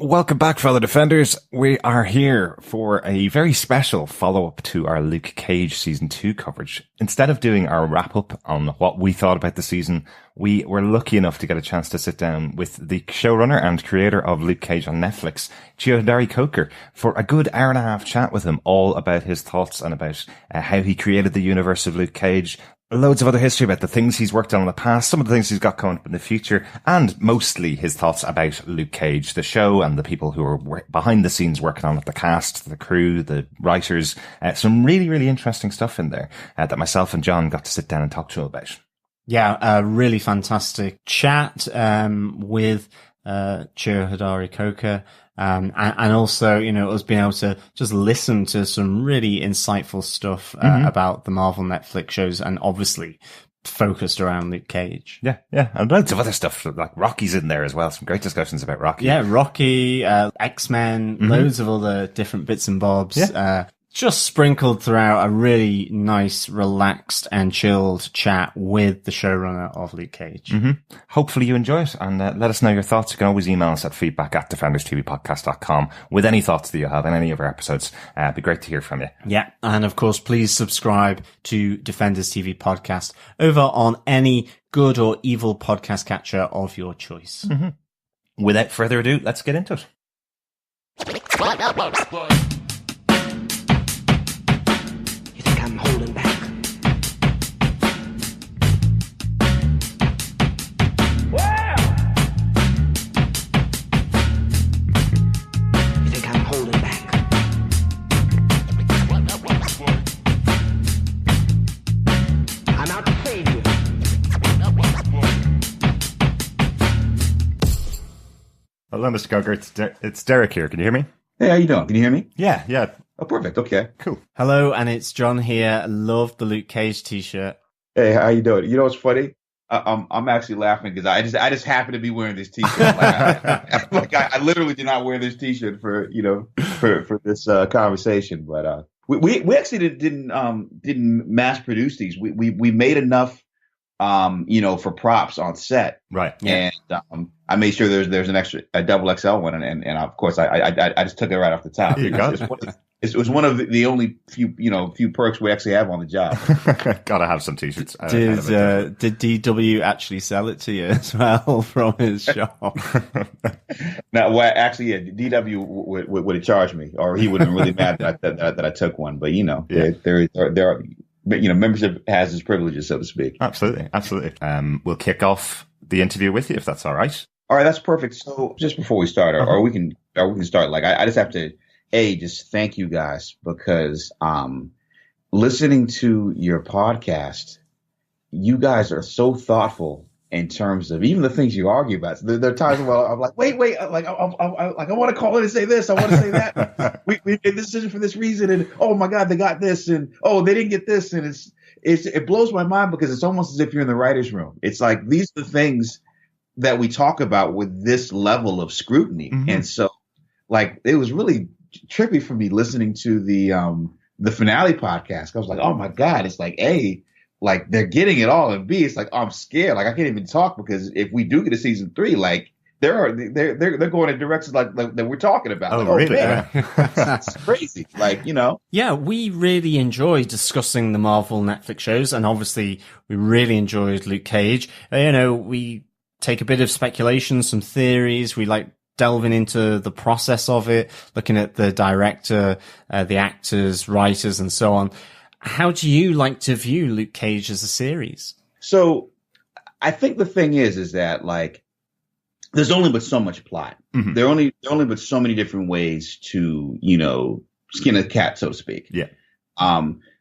Welcome back, fellow Defenders. We are here for a very special follow-up to our Luke Cage Season 2 coverage. Instead of doing our wrap-up on what we thought about the season, we were lucky enough to get a chance to sit down with the showrunner and creator of Luke Cage on Netflix, Cheo Hodari Coker, for a good hour and a half chat with him, all about his thoughts and about how he created the universe of Luke Cage. Loads of other history about the things he's worked on in the past, some of the things he's got coming up in the future, and mostly his thoughts about Luke Cage, the show, and the people who are behind the scenes working on it, the cast, the crew, the writers. Some really, really interesting stuff in there that myself and John got to sit down and talk to him about. Yeah, a really fantastic chat with Cheo Hodari Coker. And also, us being able to just listen to some really insightful stuff about the Marvel Netflix shows, and obviously focused around Luke Cage. Yeah, and loads of other stuff, like Rocky's in there as well. Some great discussions about Rocky. Yeah, Rocky, X-Men, loads of other different bits and bobs. Yeah. Just sprinkled throughout a really nice, relaxed and chilled chat with the showrunner of Luke Cage. Hopefully you enjoy it, and let us know your thoughts. You can always email us at feedback@defenderstvpodcast.com with any thoughts that you have in any of our episodes. It'd be great to hear from you. Yeah, and of course, please subscribe to Defenders TV Podcast over on any good or evil podcast catcher of your choice. Without further ado, let's get into it. I'm holding back. Wow! You think I'm holding back? I'm out to save you. Hello, Mr. Coker. It's Derek here. Can you hear me? Hey, how you doing? Can you hear me? Yeah. Oh, perfect. Okay, Cool. Hello, and it's John here. Love the Luke Cage t-shirt. Hey, how you doing? You know what's funny? I'm actually laughing because I just happen to be wearing this t-shirt. I literally did not wear this t-shirt for this conversation, but we actually didn't mass produce these. We made enough for props on set, right? And I made sure there's a double XL one, and of course I just took it right off the top. You got it was one of the only few perks we actually have on the job. Gotta have some t-shirts. Did DW actually sell it to you as well from his shop? No, well, actually, yeah, DW would have charged me, or he would have been really mad that I took one. But there are. Membership has its privileges, so to speak. Absolutely. We'll kick off the interview with you, if that's all right. All right, that's perfect. So just before we start, or we can start. Like I just have to just thank you guys, because listening to your podcast, you guys are so thoughtful in terms of even the things you argue about. So there are times where I'm like, wait, like I want to call in and say this, I want to say that. we made this decision for this reason, and oh my God, they got this, and oh, they didn't get this, and it blows my mind, because it's almost as if you're in the writer's room. It's like these are the things that we talk about with this level of scrutiny, and so like it was really trippy for me listening to the finale podcast. I was like, oh my God, it's like A, like they're getting it all, and B, it's like, oh, I'm scared. Like I can't even talk, because if we do get a season 3, like they're going in directions like that we're talking about. Oh, like, really? Man, it's crazy. Like, Yeah, we really enjoy discussing the Marvel Netflix shows, and obviously we really enjoyed Luke Cage. We take a bit of speculation, some theories. We like delving into the process of it, looking at the director, the actors, writers, and so on. How do you like to view Luke Cage as a series? So I think the thing is that like there's only but so much plot. There are only but so many different ways to, skin a cat, so to speak. Yeah.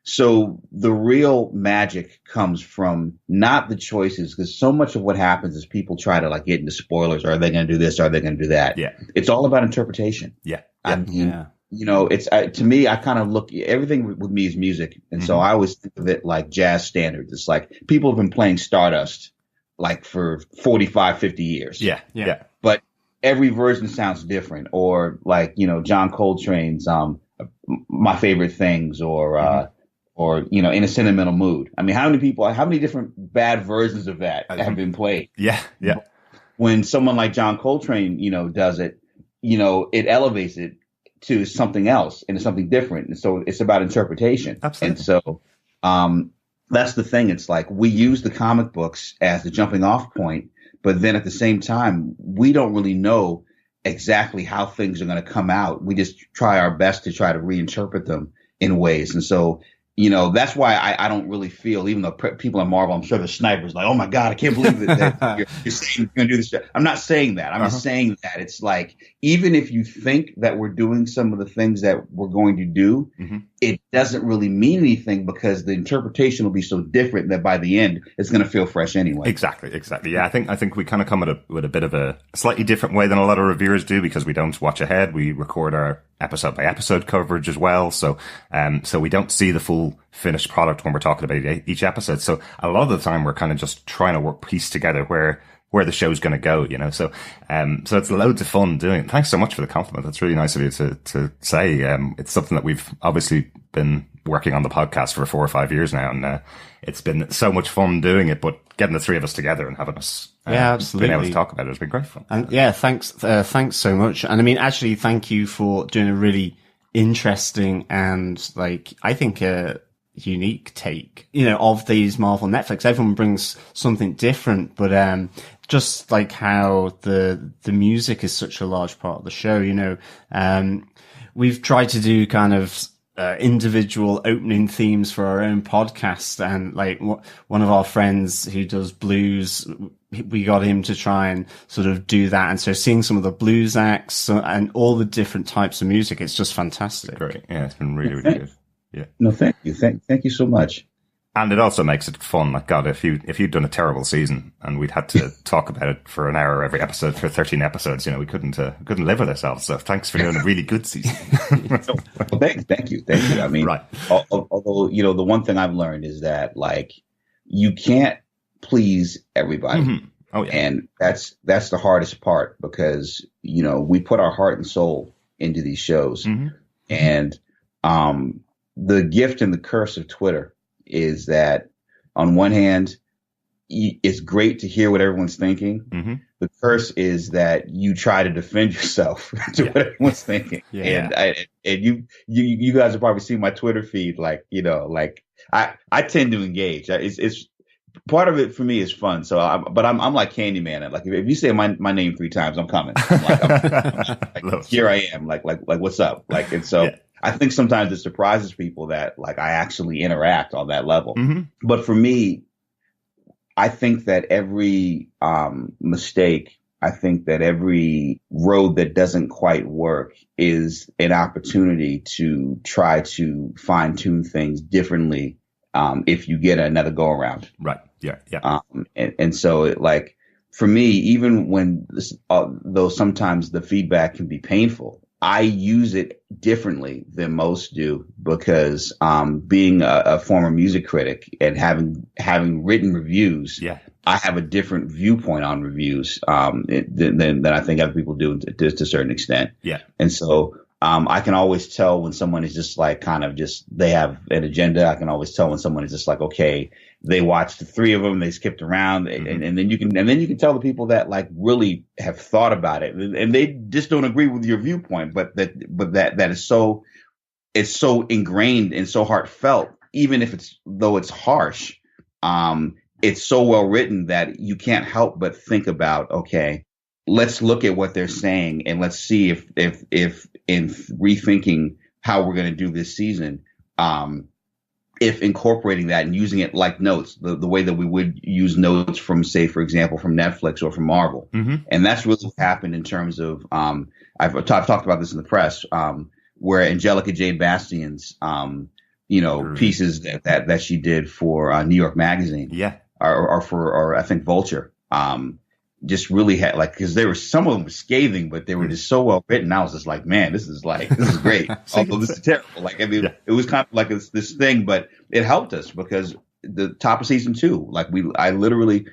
So the real magic comes from not the choices, because so much of what happens is people try to like get into spoilers. Are they going to do this? Are they going to do that? Yeah. It's all about interpretation. Yeah. It's to me, I kind of look, everything with me is music. And so I always think of it like jazz standards. It's like people have been playing Stardust like for 45, 50 years. Yeah. But every version sounds different. Or like, John Coltrane's My Favorite Things, or In a Sentimental Mood. I mean, how many different bad versions of that have been played? Yeah. When someone like John Coltrane, does it, it elevates it to something else and something different. And so it's about interpretation. Absolutely. And so that's the thing. It's like we use the comic books as the jumping off point, but then at the same time, we don't really know exactly how things are going to come out. We just try our best to try to reinterpret them in ways. And so, that's why I don't really feel, even though people at Marvel, I'm sure the snipers like, oh my God, I can't believe that you're saying you're going to do this. I'm not saying that. I'm just saying that it's like, even if you think that we're doing some of the things that we're going to do, it doesn't really mean anything because the interpretation will be so different that by the end, it's going to feel fresh anyway. Exactly. Yeah, I think we kind of come at it with a bit of a slightly different way than a lot of reviewers do because we don't watch ahead. We record our episode by episode coverage as well. So we don't see the full finished product when we're talking about each episode. So a lot of the time we're kind of just trying to piece together where the show's going to go, So it's loads of fun doing it. Thanks so much for the compliment. That's really nice of you to say. It's something that we've obviously been working on the podcast for 4 or 5 years now. And, it's been so much fun doing it, but getting the three of us together and having us, absolutely, being able to talk about it has been great fun. And thanks so much. And I mean, actually, thank you for doing a really interesting and I think unique take, of these Marvel Netflix. Everyone brings something different, but just like how the music is such a large part of the show, we've tried to do kind of individual opening themes for our own podcast, and one of our friends who does blues, we got him to try and sort of do that. And so seeing some of the blues acts and all the different types of music, it's just fantastic. Great. Yeah, it's been really, really good. Yeah. No, thank you. Thank you so much. And it also makes it fun. Like, God, if you'd done a terrible season and we'd had to talk about it for an hour every episode for 13 episodes, we couldn't live with ourselves. So thanks for doing a really good season. Well, thank you. I mean, right. Although, the one thing I've learned is that you can't please everybody. Mm-hmm. Oh, yeah. And that's the hardest part because, we put our heart and soul into these shows. Mm-hmm. And, the gift and the curse of Twitter is that on one hand, it's great to hear what everyone's thinking. Mm-hmm. The curse is that you try to defend yourself to what everyone's thinking. Yeah. And you guys have probably seen my Twitter feed. I tend to engage. It's part of it for me is fun. So, I'm like Candyman. If you say my name 3 times, I'm coming. I'm here I am. What's up? And so. Yeah. I think sometimes it surprises people that I actually interact on that level. Mm-hmm. But for me, I think that every mistake, I think that every road that doesn't quite work is an opportunity to try to fine tune things differently if you get another go around. Right. Yeah. And so for me, even when though sometimes the feedback can be painful, I use it differently than most do because being a former music critic and having written reviews, I have a different viewpoint on reviews than I think other people do to a certain extent. Yeah. And so I can always tell when someone is just they have an agenda. I can always tell when someone is just okay, they watched the 3 of them, they skipped around, mm-hmm. and then you can tell the people that really have thought about it and they just don't agree with your viewpoint, but that is so, it's so ingrained and so heartfelt, even if though it's harsh, it's so well written that you can't help but think about, okay, let's look at what they're saying and let's see if in rethinking how we're going to do this season, if incorporating that and using it like notes, the way that we would use notes from, say, for example, from Netflix or from Marvel. Mm-hmm. And that's really what happened in terms of, I've talked about this in the press, where Angelica J. Bastien's, pieces that she did for New York Magazine. Yeah. Or I think Vulture. Just really had because there were some of them were scathing, but they were just so well written. I was just man, this is great. Although this is terrible. It was kind of this thing, but it helped us because the top of season 2, I literally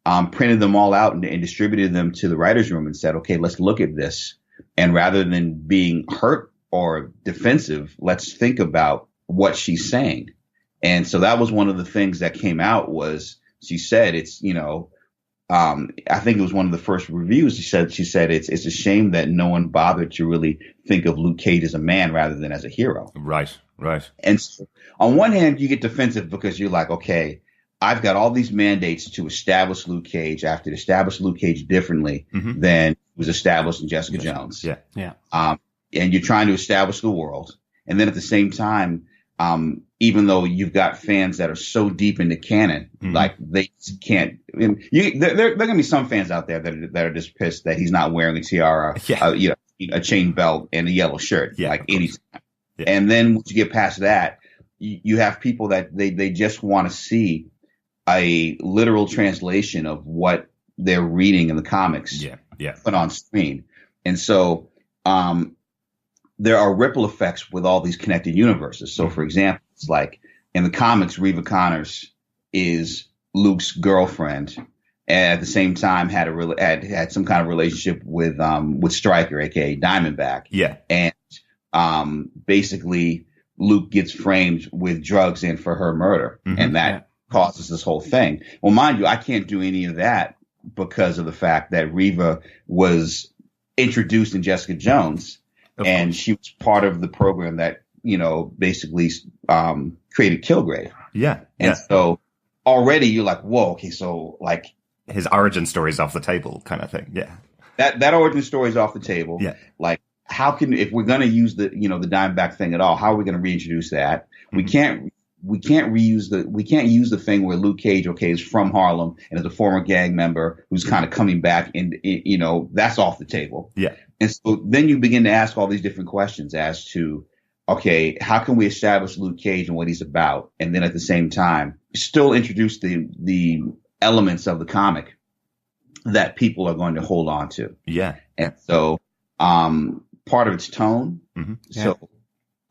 printed them all out and distributed them to the writer's room and said, okay, let's look at this. And rather than being hurt or defensive, let's think about what she's saying. And so that was one of the things that came out was she said, it's, I think it was one of the first reviews. She said it's a shame that no one bothered to really think of Luke Cage as a man rather than as a hero. Right. And so on one hand, you get defensive because you're like, okay, I've got all these mandates to establish Luke Cage. I have to establish Luke Cage differently than was established in Jessica Jones. Yeah. And you're trying to establish the world. And then at the same time, even though you've got fans that are so deep into canon, like they can't. There are going to be some fans out there that are just pissed that he's not wearing a tiara, a chain belt, and a yellow shirt anytime. Yeah. And then once you get past that, you have people that they just want to see a literal translation of what they're reading in the comics put on screen. And so there are ripple effects with all these connected universes. So, for example, it's like in the comics, Reva Connors is Luke's girlfriend, and at the same time had some kind of relationship with Stryker, aka Diamondback. Yeah, and basically Luke gets framed with drugs and for her murder, and that causes this whole thing. Well, mind you, I can't do any of that because of the fact that Reva was introduced in Jessica Jones. And she was part of the program that, basically created Kilgrave. Yeah. And so already you're like, whoa, okay, so like his origin story is off the table kind of thing. Yeah. That origin story is off the table. Yeah. Like if we're going to use the Diamondback thing at all, how are we going to reintroduce that? We can't use the thing where Luke Cage, is from Harlem and is a former gang member who's kind of coming back and, that's off the table. Yeah. And so then you begin to ask all these different questions as to, okay, how can we establish Luke Cage and what he's about? And then at the same time, still introduce the elements of the comic that people are going to hold on to. Yeah. And so part of its tone. So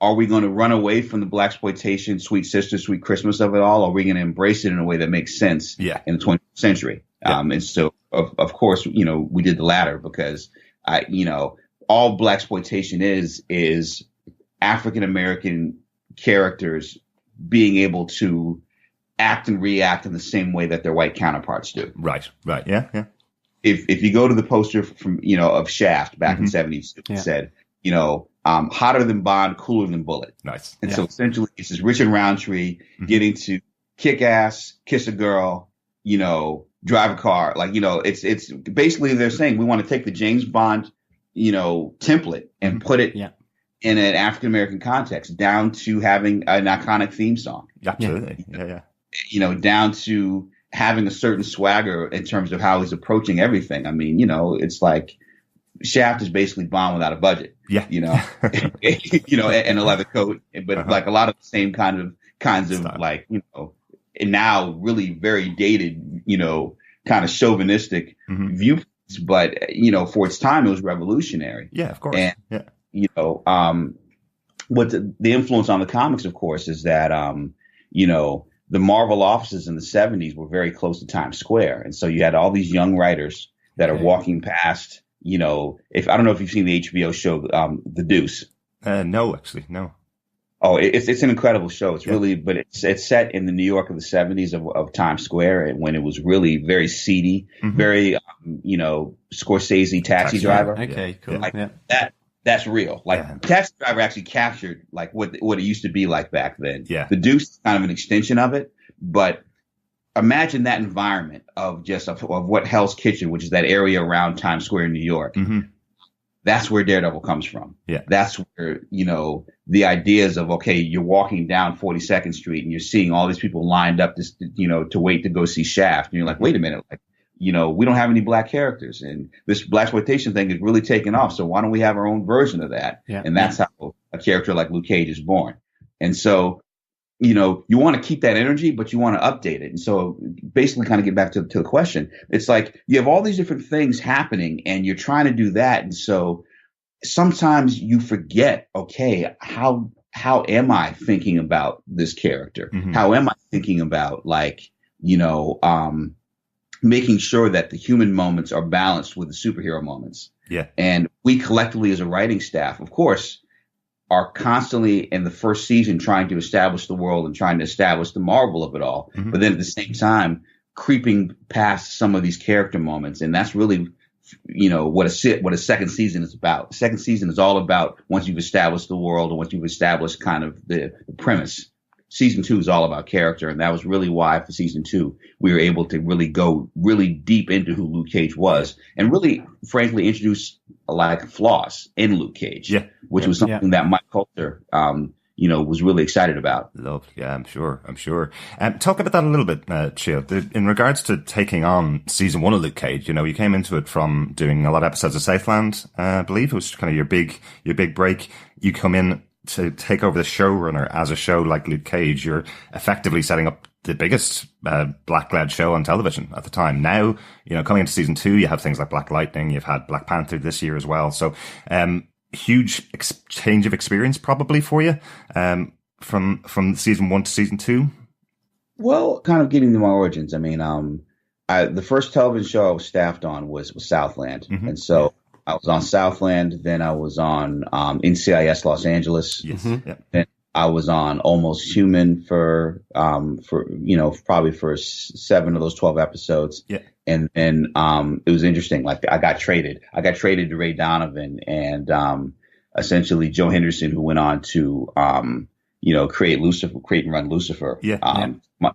are we going to run away from the blaxploitation, sweet sister, sweet Christmas of it all? Or are we going to embrace it in a way that makes sense in the 20th century? And so, of course, we did the latter because all blaxploitation is African-American characters being able to act and react in the same way that their white counterparts do. Right. Yeah. If you go to the poster from, of Shaft back in 70s, it said, hotter than Bond, cooler than Bullet. Nice. And so essentially it's this Richard Roundtree getting to kick ass, kiss a girl, drive a car. Like, it's basically they're saying we want to take the James Bond, template and put it in an African-American context down to having an iconic theme song. Absolutely. Yeah. Down to having a certain swagger in terms of how he's approaching everything. I mean, it's like Shaft is basically Bond without a budget. Yeah. And a leather coat, but like a lot of the same kinds of Style. like, and now really very dated, kind of chauvinistic viewpoints. But, for its time, it was revolutionary. Yeah, of course. And, what the influence on the comics, of course, is that, the Marvel offices in the 70s were very close to Times Square. And so you had all these young writers that are walking past, if I don't know if you've seen the HBO show, The Deuce. No, actually, no. Oh, it's an incredible show. It's really, but it's set in the New York of the 70s of Times Square, and when it was really very seedy, very, Scorsese taxi driver. Okay, cool. Like that's real. Like Taxi Driver actually captured like what it used to be like back then. Yeah. The Deuce is kind of an extension of it, but imagine that environment of what Hell's Kitchen, which is that area around Times Square in New York. That's where Daredevil comes from. Yeah. That's where, the ideas of, okay, you're walking down 42nd Street and you're seeing all these people lined up to wait to go see Shaft. And you're like, wait a minute, like, we don't have any black characters, and this blaxploitation thing is really taking off. So why don't we have our own version of that? Yeah. And that's how a character like Luke Cage is born. And so, you want to keep that energy, but you want to update it. And so basically kind of get back to the question. It's like you have all these different things happening and you're trying to do that. And so sometimes you forget, okay, how am I thinking about this character? How am I thinking about making sure that the human moments are balanced with the superhero moments? Yeah. And we collectively as a writing staff, of course, are constantly in the first season trying to establish the world and trying to establish the marvel of it all. But then at the same time, creeping past some of these character moments. And that's really, what a second season is about. Second season is all about once you've established the world and once you've established kind of the premise. Season 2 is all about character. And that was really why for season 2, we were able to really go really deep into who Luke Cage was and really, frankly, introduce like flaws in Luke Cage, which was something that Mike Coulter, was really excited about. Loved. Yeah, I'm sure. Talk about that a little bit, Cheo. In regards to taking on season 1 of Luke Cage, you came into it from doing a lot of episodes of Southland, I believe. It was kind of your big break. You come in to take over the showrunner as a show like Luke Cage. You're effectively setting up the biggest black-led show on television at the time. Now, coming into season 2, you have things like Black Lightning. You've had Black Panther this year as well. So, huge change of experience probably for you from season 1 to season 2. Well, kind of getting to my origins. I mean, the first television show I was staffed on was Southland, and so I was on Southland. Then I was on NCIS Los Angeles. Yes. Then I was on Almost Human for probably for 7 of those 12 episodes. Yeah. And then it was interesting. Like I got traded to Ray Donovan and essentially Joe Henderson, who went on to create and run Lucifer.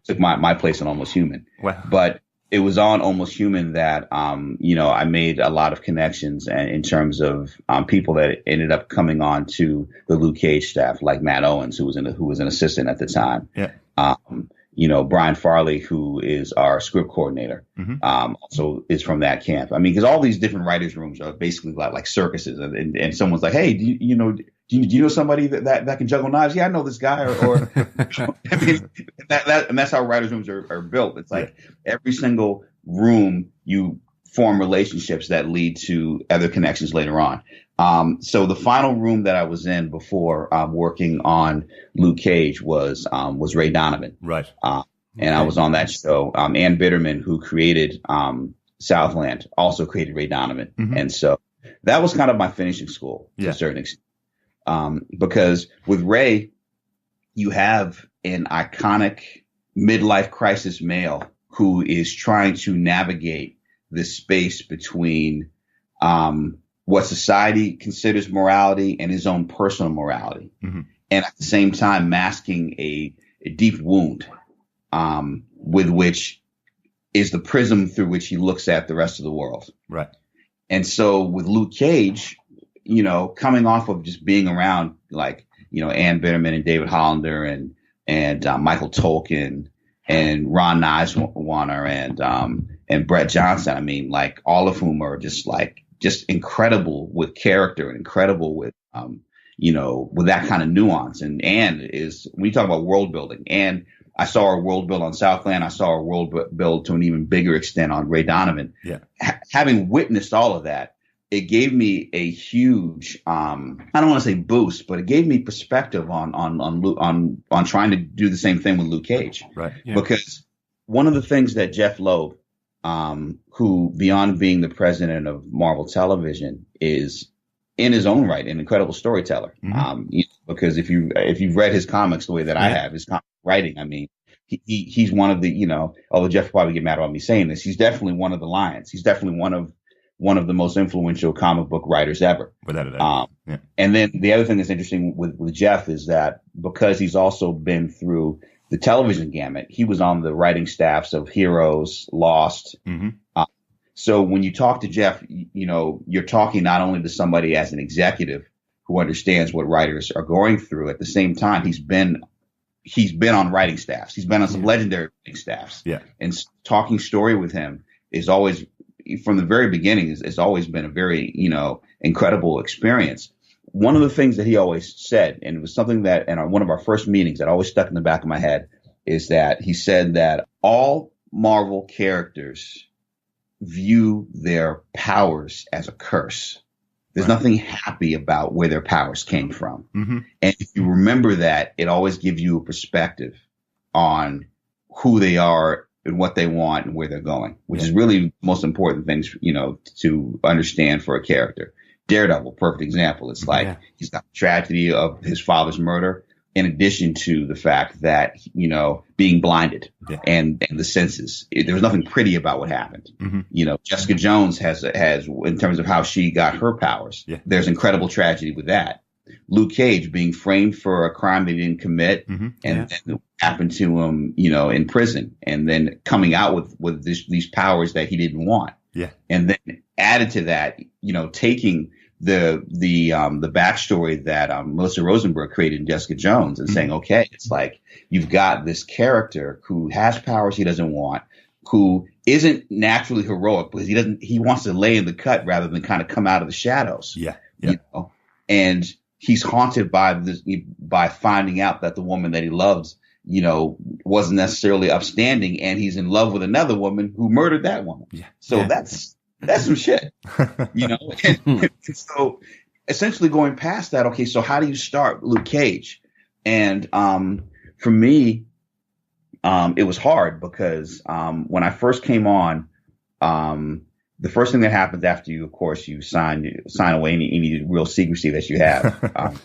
Took my place on Almost Human. Wow. But it was on Almost Human that I made a lot of connections in terms of people that ended up coming on to the Luke Cage staff, like Matt Owens, who was an assistant at the time. Yeah. Brian Farley, who is our script coordinator, also is from that camp. I mean, because all these different writers' rooms are basically like circuses, and someone's like, "Hey, do you know somebody that can juggle knives?" Yeah, I know this guy. Or I mean, and that's how writers' rooms are built. It's like every single room you form relationships that lead to other connections later on. So the final room that I was in before working on Luke Cage was Ray Donovan. Right. And I was on that show. Ann Bitterman, who created Southland, also created Ray Donovan. And so that was kind of my finishing school to a certain extent. Because with Ray, you have an iconic midlife crisis male who is trying to navigate this space between what society considers morality and his own personal morality. And at the same time masking a deep wound with which is the prism through which he looks at the rest of the world. Right. And so with Luke Cage, coming off of just being around like, Ann Bitterman and David Hollander and Michael Tolkien and Ron Niswaner and Brett Johnson. I mean, like all of whom are just incredible with character and incredible with, with that kind of nuance. And is, when you talk about world building, and I saw her world build on Southland. I saw her world build to an even bigger extent on Ray Donovan. Yeah. Having witnessed all of that, it gave me a huge, I don't want to say boost, but it gave me perspective on trying to do the same thing with Luke Cage. Right. Yeah. Because one of the things that Jeph Loeb, who beyond being the president of Marvel Television, is in his own right an incredible storyteller. Because if you've read his comics the way that I have, his comic writing, I mean, he's one of the, although Jeff will probably get mad about me saying this, he's definitely one of the lions. He's definitely one of the most influential comic book writers ever. Without a doubt. And then the other thing that's interesting with Jeph is that because he's also been through the television gamut, he was on the writing staffs of Heroes, Lost. So when you talk to Jeph, you're talking not only to somebody as an executive who understands what writers are going through. At the same time, he's been on writing staffs. He's been on some legendary writing staffs. Yeah. And talking story with him is always, from the very beginning, it's always been a very, incredible experience. One of the things that he always said, and it was something that in one of our first meetings that always stuck in the back of my head, is that he said that all Marvel characters view their powers as a curse. There's nothing happy about where their powers came from. And if you remember that, it always gives you a perspective on who they are and what they want and where they're going, which is really the most important things, to understand for a character. Daredevil, perfect example. It's like he's got the tragedy of his father's murder, in addition to the fact that, being blinded and the senses. There was nothing pretty about what happened. Jessica Jones has, in terms of how she got her powers, there's incredible tragedy with that. Luke Cage being framed for a crime that he didn't commit and then happened to him, in prison, and then coming out with these powers that he didn't want. Yeah. And then added to that, taking the backstory that Melissa Rosenberg created in Jessica Jones and saying, okay, it's like you've got this character who has powers he doesn't want, who isn't naturally heroic because he wants to lay in the cut rather than kind of come out of the shadows. Yeah. And he's haunted by finding out that the woman that he loves, wasn't necessarily upstanding, and he's in love with another woman who murdered that woman. Yeah. So that's some shit, And so essentially going past that, okay, so how do you start Luke Cage? And for me, it was hard because when I first came on, the first thing that happens after you, of course, you sign away any real secrecy that you have,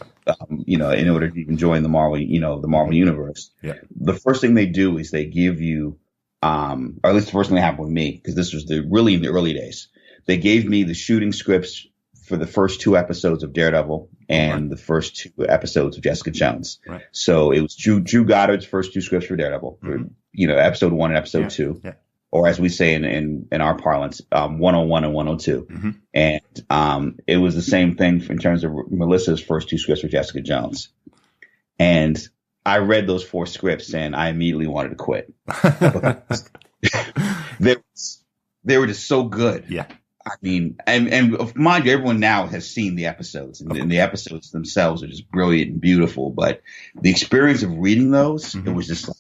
in order to even join the Marvel universe. Yeah. The first thing they do is they give you, or at least the first thing that happened with me, because this was really in the early days, they gave me the shooting scripts for the first 2 episodes of Daredevil and the first 2 episodes of Jessica Jones. Right. So it was Drew Goddard's first 2 scripts for Daredevil, episode 1 and episode 2. Yeah. Or as we say in our parlance, 101 and 102. And it was the same thing in terms of Melissa's first 2 scripts for Jessica Jones. And I read those 4 scripts and I immediately wanted to quit. They were just so good. Yeah. I mean, and mind you, everyone now has seen the episodes, and the episodes themselves are just brilliant and beautiful. But the experience of reading those, it was just like,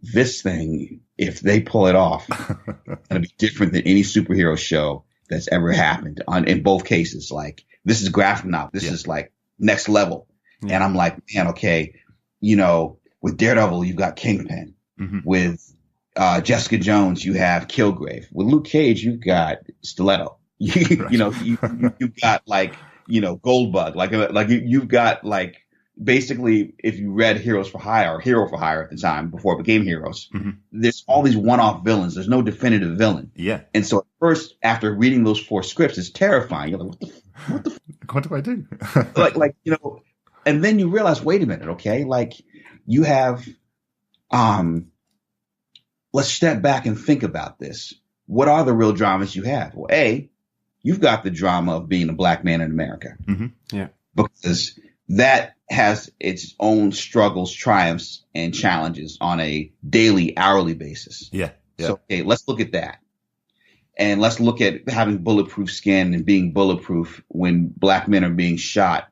this thing, if they pull it off, it's going to be different than any superhero show that's ever happened in both cases. Like, this is graphic novel. This is like next level. Yeah. And I'm like, man, okay, with Daredevil, you've got Kingpin. With Jessica Jones, you have Kilgrave. With Luke Cage, you've got Stiletto. You've got Goldbug. Like you've got basically, if you read Heroes for Hire or Hero for Hire at the time before it became Heroes, there's all these one-off villains. There's no definitive villain. Yeah. And so at first, after reading those 4 scripts, it's terrifying. You're like, what do I do? And then you realize, wait a minute, okay, like you have, let's step back and think about this. What are the real dramas you have? Well, you've got the drama of being a black man in America. Yeah. Because that has its own struggles, triumphs, and challenges on a daily, hourly basis. Yeah. So, okay, let's look at that. And let's look at having bulletproof skin and being bulletproof when black men are being shot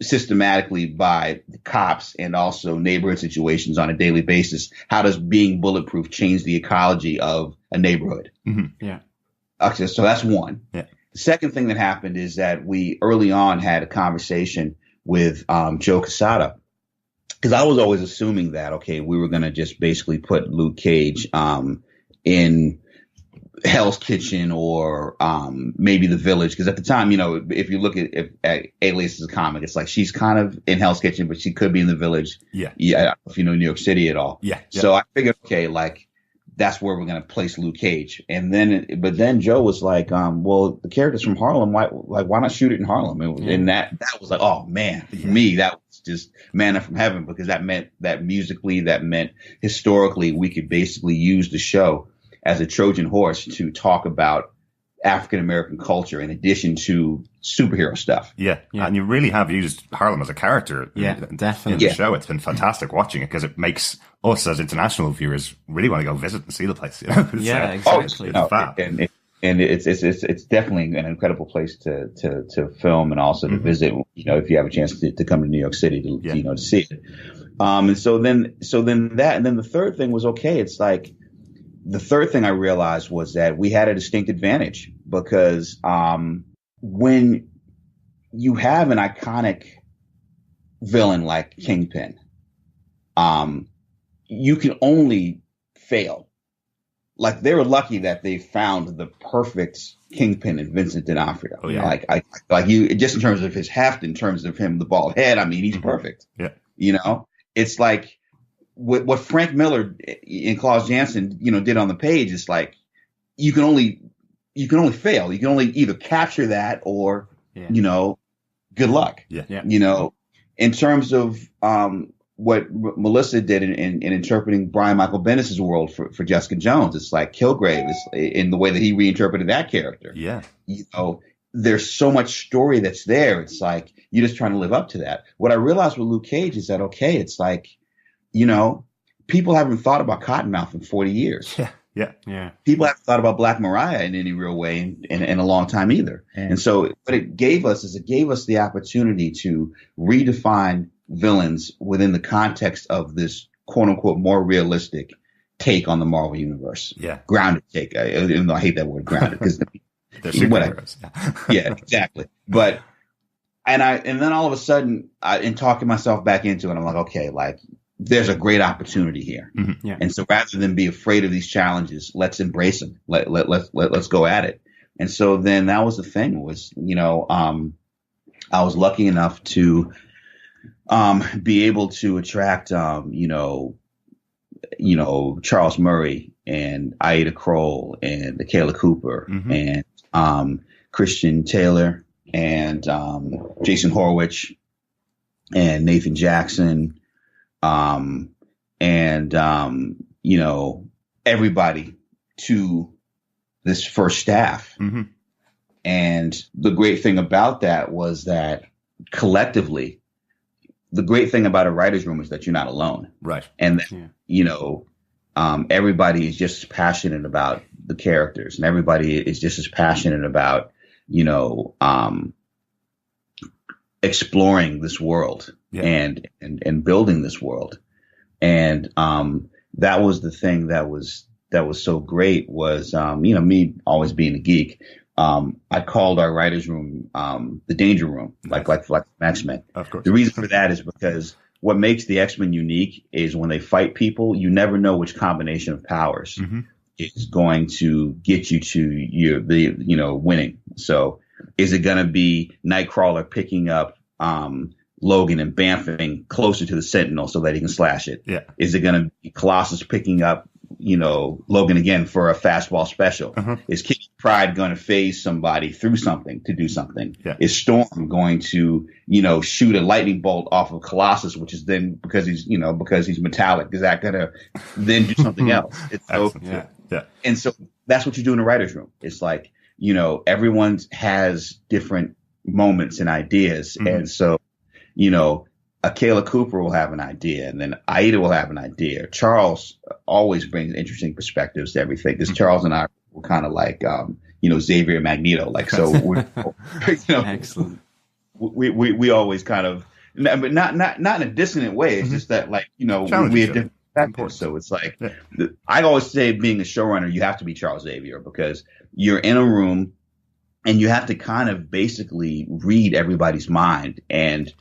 systematically by the cops and also neighborhood situations on a daily basis. How does being bulletproof change the ecology of a neighborhood? Yeah. Okay, so that's one. Yeah. The second thing that happened is that we early on had a conversation with Joe Quesada, because I was always assuming that, okay, we were going to just basically put Luke Cage in Hell's Kitchen or maybe The Village, because at the time, if you look at Alias's comic, it's like she's kind of in Hell's Kitchen, but she could be in The Village. Yeah. I don't know if you know New York City at all. Yeah. So I figured, okay, that's where we're going to place Luke Cage. And then Joe was like, well, the character's from Harlem. Why not shoot it in Harlem? And that was like, oh man, for me, that was just manna from heaven, because that meant that musically, that meant historically, we could basically use the show as a Trojan horse to talk about African-American culture in addition to superhero stuff. Yeah. And you really have used Harlem as a character definitely. in the show. It's been fantastic watching it because it makes us as international viewers really want to go visit and see the place. Exactly. And it's definitely an incredible place to film and also to visit, if you have a chance to come to New York City to see it. And so then the third thing was, okay, it's like, the third thing I realized was that we had a distinct advantage because when you have an iconic villain like Kingpin, you can only fail. Like, they were lucky that they found the perfect Kingpin in Vincent D'Onofrio. Oh, yeah. Like you, just in terms of his heft, in terms of him, the bald head. I mean, he's perfect. Yeah. it's like what Frank Miller and Klaus Janson, did on the page. It's like you can only fail. You can only either capture that or, good luck. Yeah. In terms of what Melissa did in interpreting Brian Michael Bendis' world for Jessica Jones, it's like Kilgrave is in the way that he reinterpreted that character. Yeah. There's so much story that's there. It's like you're just trying to live up to that. What I realized with Luke Cage is that, okay, it's like, people haven't thought about Cottonmouth in 40 years. Yeah. People haven't thought about Black Mariah in any real way in a long time either. And so what it gave us is it gave us the opportunity to redefine villains within the context of this quote unquote more realistic take on the Marvel universe. Yeah. Grounded take. Even though I hate that word grounded because they're superheroes. Yeah, exactly. But and then all of a sudden in talking myself back into it, I'm like, okay, like there's a great opportunity here. Mm-hmm. Yeah. And so rather than be afraid of these challenges, let's embrace them. Let's go at it. And so then that was the thing was, I was lucky enough to be able to attract, Charles Murray and Aida Kroll and Kayla Cooper Mm-hmm. and Christian Taylor and Jason Horwich and Nathan Jackson everybody to this first staff. Mm-hmm. And the great thing about that was that collectively, the great thing about a writer's room is that you're not alone. Right. And that, everybody is just as passionate about the characters and everybody is just as passionate about, exploring this world and building this world. And that was the thing that was so great was, me always being a geek. I called our writer's room the danger room, like X-Men. Of course. The reason for that is because what makes the X-Men unique is when they fight people, you never know which combination of powers is going to get you to winning. So is it going to be Nightcrawler picking up Logan and bamfing closer to the Sentinel so that he can slash it? Yeah. Is it going to be Colossus picking up, Logan again for a fastball special? Is King Pride going to phase somebody through something to do something? Yeah. Is Storm going to, shoot a lightning bolt off of Colossus, which is then because he's metallic, is that going to then do something else? It's so, yeah. And so that's what you do in a writer's room. It's like, everyone has different moments and ideas. And so, a Kayla Cooper will have an idea, and then Aida will have an idea. Charles always brings interesting perspectives to everything because Charles and I were kind of like, Xavier and Magneto. Like, so we're, Excellent. We always kind of, but not in a dissonant way. It's just that, like, we have different perspectives. So it's like, I always say, being a showrunner, you have to be Charles Xavier because you're in a room and you have to kind of basically read everybody's mind and,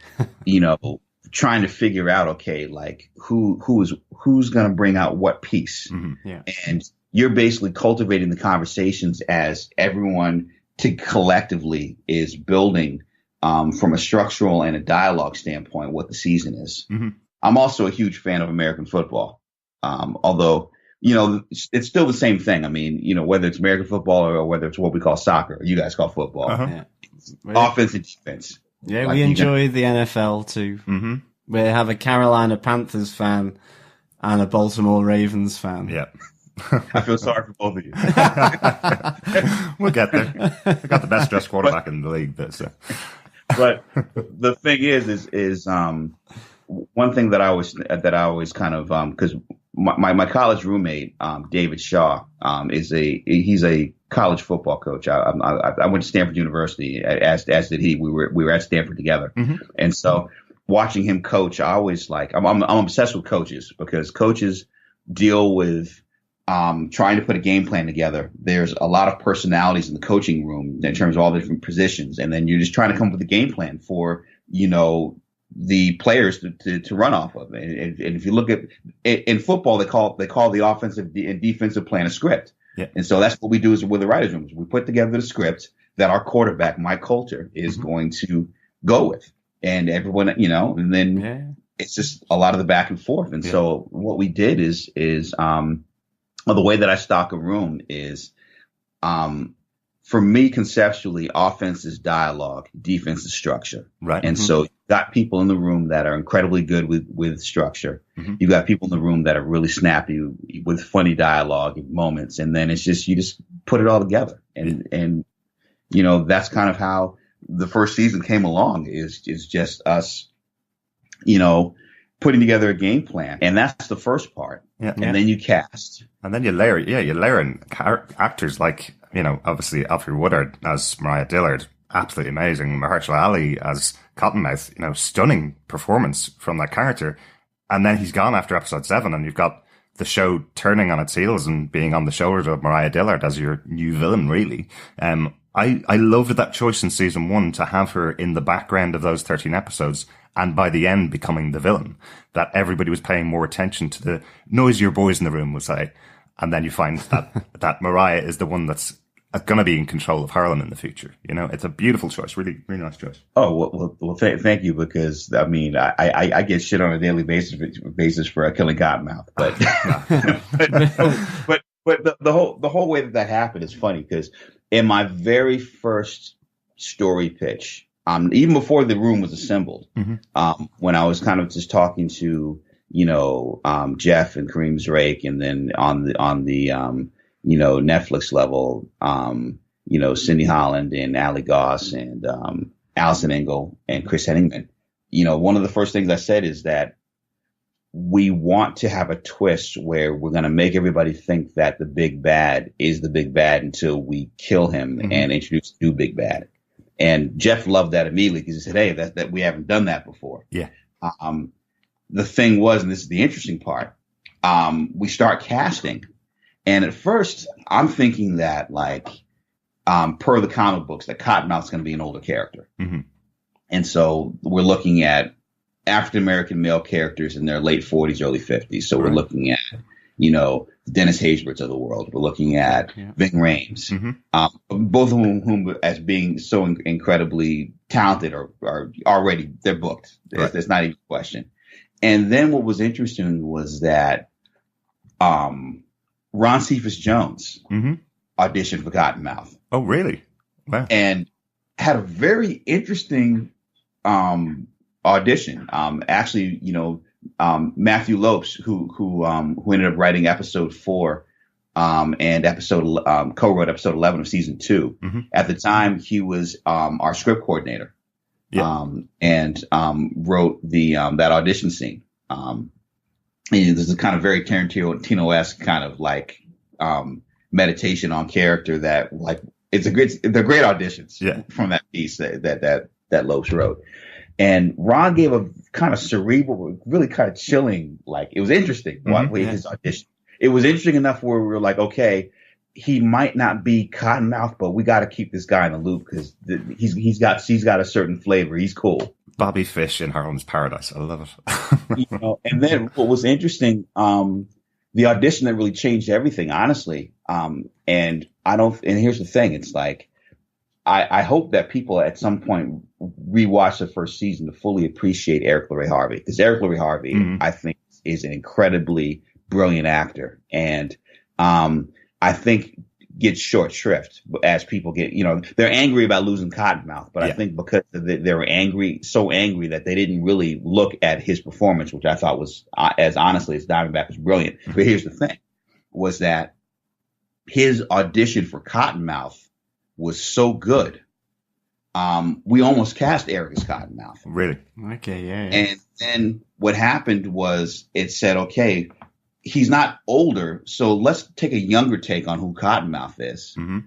trying to figure out, okay, like who's going to bring out what piece. And you're basically cultivating the conversations as everyone collectively is building from a structural and a dialogue standpoint what the season is. I'm also a huge fan of American football. Although, it's still the same thing. I mean, whether it's American football or whether it's what we call soccer, you guys call football, offense and defense. Yeah, we enjoy the NFL too. We have a Carolina Panthers fan and a Baltimore Ravens fan. Yeah. I feel sorry for both of you. We'll get there. We got the best dressed quarterback in the league, but the thing is one thing that I always kind of because my college roommate David Shaw he's a college football coach. I went to Stanford University as did he. We were at Stanford together, and so watching him coach, I always I'm obsessed with coaches because coaches deal with trying to put a game plan together. There's a lot of personalities in the coaching room in terms of all the different positions, and then you're just trying to come up with a game plan for the players to run off of. And if you look at in football, they call the offensive and defensive plan a script. Yeah. And so that's what we do with the writers' rooms. We put together the script that our quarterback, Mike Coulter, is going to go with. And everyone, and then it's just a lot of the back and forth. And so what we did is the way that I stock a room is, for me, conceptually, offense is dialogue, defense is structure. Right. And so you've got people in the room that are incredibly good with structure. You've got people in the room that are really snappy with funny dialogue and moments. And then it's just, you just put it all together. And you know, that's kind of how the first season came along, is just us, you know, putting together a game plan. And that's the first part. Yeah. And then you cast. And then you layer in actors like, you know, obviously Alfre Woodard as Mariah Dillard, absolutely amazing. Mahershala Ali as Cottonmouth, you know, stunning performance from that character. And then he's gone after episode 7, and you've got the show turning on its heels and being on the shoulders of Mariah Dillard as your new villain, really. I loved that choice in season 1 to have her in the background of those 13 episodes, and by the end becoming the villain, that everybody was paying more attention to the noisier boys in the room, we'll say. And then you find that Mariah is the one that's going to be in control of Harlem in the future. You know, it's a beautiful choice. Really, really nice choice. Oh, well, thank you, because I mean, I get shit on a daily basis for killing Cottonmouth, but but the whole way that happened is funny, because in my very first story pitch, even before the room was assembled, when I was kind of just talking to, you know, Jeph and Kareem Zrake, and then on the you know, Netflix level, you know, Cindy Holland and Ali Goss and Allison Engel and Chris Henningman. You know, one of the first things I said is that we want to have a twist where we're going to make everybody think that the big bad is the big bad until we kill him and introduce the new big bad. And Jeph loved that immediately, because he said, hey, that we haven't done that before. Yeah. The thing was, and this is the interesting part, we start casting. And at first, I'm thinking that, like, per the comic books, that Cottonmouth's going to be an older character. And so we're looking at African-American male characters in their late 40s, early 50s. So we're looking at, you know, Dennis Haysberts of the world. We're looking at Ving Rhames, both of whom as being so incredibly talented are already, they're booked. There's not even a question. And then what was interesting was that Ron Cephas Jones auditioned for Cottonmouth. Oh, really? Wow. And had a very interesting audition. Actually, you know, Matthew Lopes, who ended up writing episode 4 and co-wrote episode 11 of season 2. At the time, he was our script coordinator, and wrote that audition scene. And this is kind of very Tarantino-esque kind of like meditation on character that, like, they're great auditions from that piece that Lopes wrote. And Ron gave a kind of cerebral, really kind of chilling, like, it was interesting his audition. It was interesting enough where we were like, okay, he might not be Cottonmouth, but we got to keep this guy in the loop, because he's got a certain flavor. He's cool. Bobby Fish in Harlem's Paradise. I love it. You know, and then what was interesting, the audition that really changed everything, honestly. And here's the thing. It's like, I hope that people at some point rewatch the first season to fully appreciate Erik LaRay Harvey, because Erik LaRay Harvey, I think, is an incredibly brilliant actor. And, I think gets short shrift as people get, you know, they're angry about losing Cottonmouth, but I think because they were so angry that they didn't really look at his performance, which I thought was, as honestly as Diamondback, was brilliant. But here's the thing, was that his audition for Cottonmouth was so good. We almost cast Erik as Cottonmouth. Really? Okay, yeah. And then what happened was it said, okay, he's not older, so let's take a younger take on who Cottonmouth is. And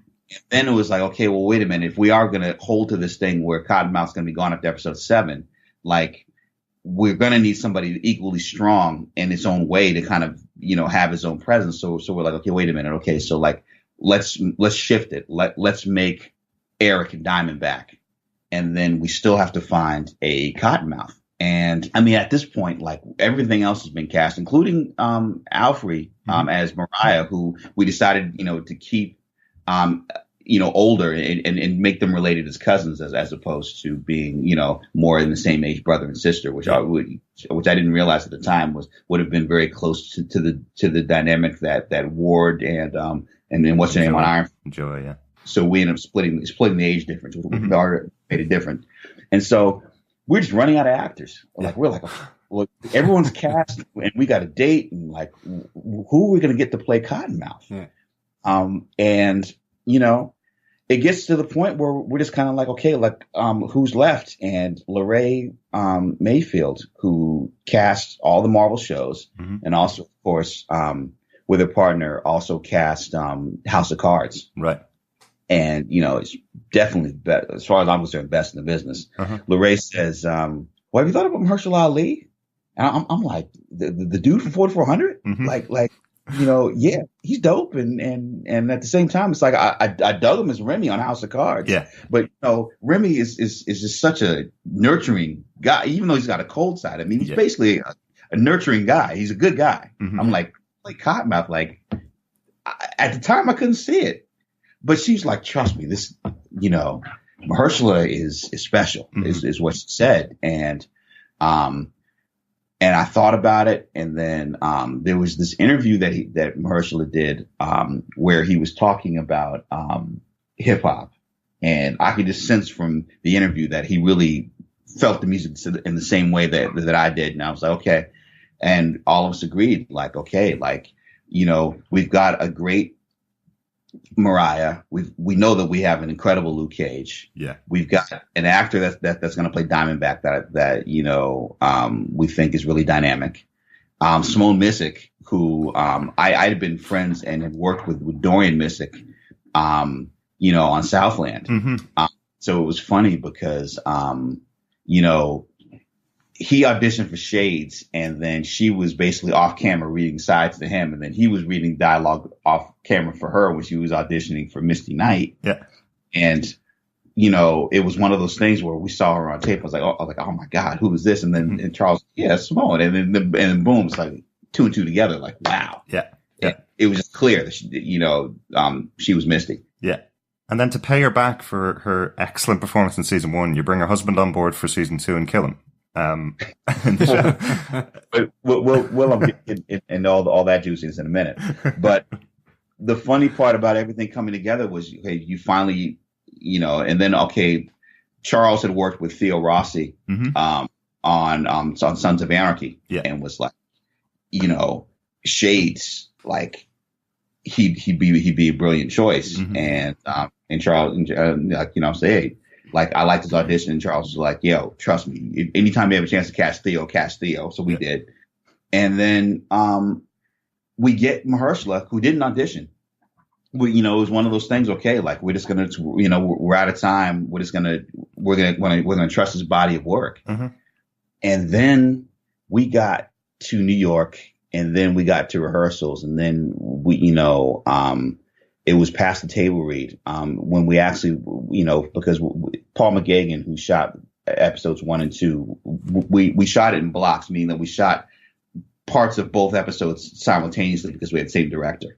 then it was like, okay, well, wait a minute. If we are going to hold to this thing where Cottonmouth's going to be gone after episode 7, like, we're going to need somebody equally strong in its own way to kind of, you know, have his own presence. So we're like, okay, wait a minute. Okay, so like, let's shift it. Let's make Erik and Diamondback, and then we still have to find a Cottonmouth. And I mean, at this point, like, everything else has been cast, including Alfre as Mariah, who we decided, you know, to keep. older and make them related as cousins as opposed to being, more in the same age, brother and sister, which I didn't realize at the time would have been very close to the dynamic that Ward and then what's her name on Iron. Joy, yeah. So we ended up splitting the age difference, which made it different. And so we're just running out of actors. We're like, well, everyone's cast and we got a date and like, who are we going to get to play Cottonmouth? Yeah. And it gets to the point where we're just kind of like, okay, who's left? And LaRay Mayfield, who cast all the Marvel shows, and also, of course, with her partner, also cast House of Cards. Right. And, it's definitely, as far as I'm concerned, best in the business. LaRay says, well, have you thought about Mahershala Ali? And I'm like, the dude from 4400? Yeah, he's dope. And at the same time, it's like, I dug him as Remy on House of Cards. Yeah. But, Remy is just such a nurturing guy, even though he's got a cold side. I mean, he's basically a nurturing guy. He's a good guy. I'm like Cottonmouth, at the time I couldn't see it. But she's like, trust me, this, Mahershala is special, is what she said. And I thought about it. And then there was this interview that Mahershala did where he was talking about hip hop. And I could just sense from the interview that he really felt the music in the same way that I did. And I was like, okay. And all of us agreed, we've got a great Mariah. We know that we have an incredible Luke Cage. Yeah. We've got an actor that's going to play Diamondback that we think is really dynamic. Simone Missick, who I had been friends and had worked with Dorian Missick, on Southland. So it was funny because he auditioned for Shades, and then she was basically off camera reading sides to him, and then he was reading dialogue off camera for her when she was auditioning for Misty Knight. Yeah. And it was one of those things where we saw her on tape. I was like, oh my God, who is this? And then and Charles, yeah, Simone, and then boom, it's like 2 and 2 together. Like, wow. Yeah. And it was just clear that she was Misty. Yeah. And then to pay her back for her excellent performance in season 1, you bring her husband on board for season 2 and kill him. But we'll get into all that juiciness in a minute. But the funny part about everything coming together was, okay, you finally, and then, okay, Charles had worked with Theo Rossi on Sons of Anarchy, and was like, Shades, like he'd be a brilliant choice, and Charles, say, hey. Like, I liked his audition, and Charles was like, yo, trust me. Anytime you have a chance to cast Theo. So we did. And then we get Mahershala, who didn't audition. It was one of those things, okay, like, we're just going to, we're out of time. We're going to trust his body of work. And then we got to New York, and then we got to rehearsals, and then it was past the table read when we actually, because Paul McGagan, who shot episodes 1 and 2, we shot it in blocks, meaning that we shot parts of both episodes simultaneously because we had the same director.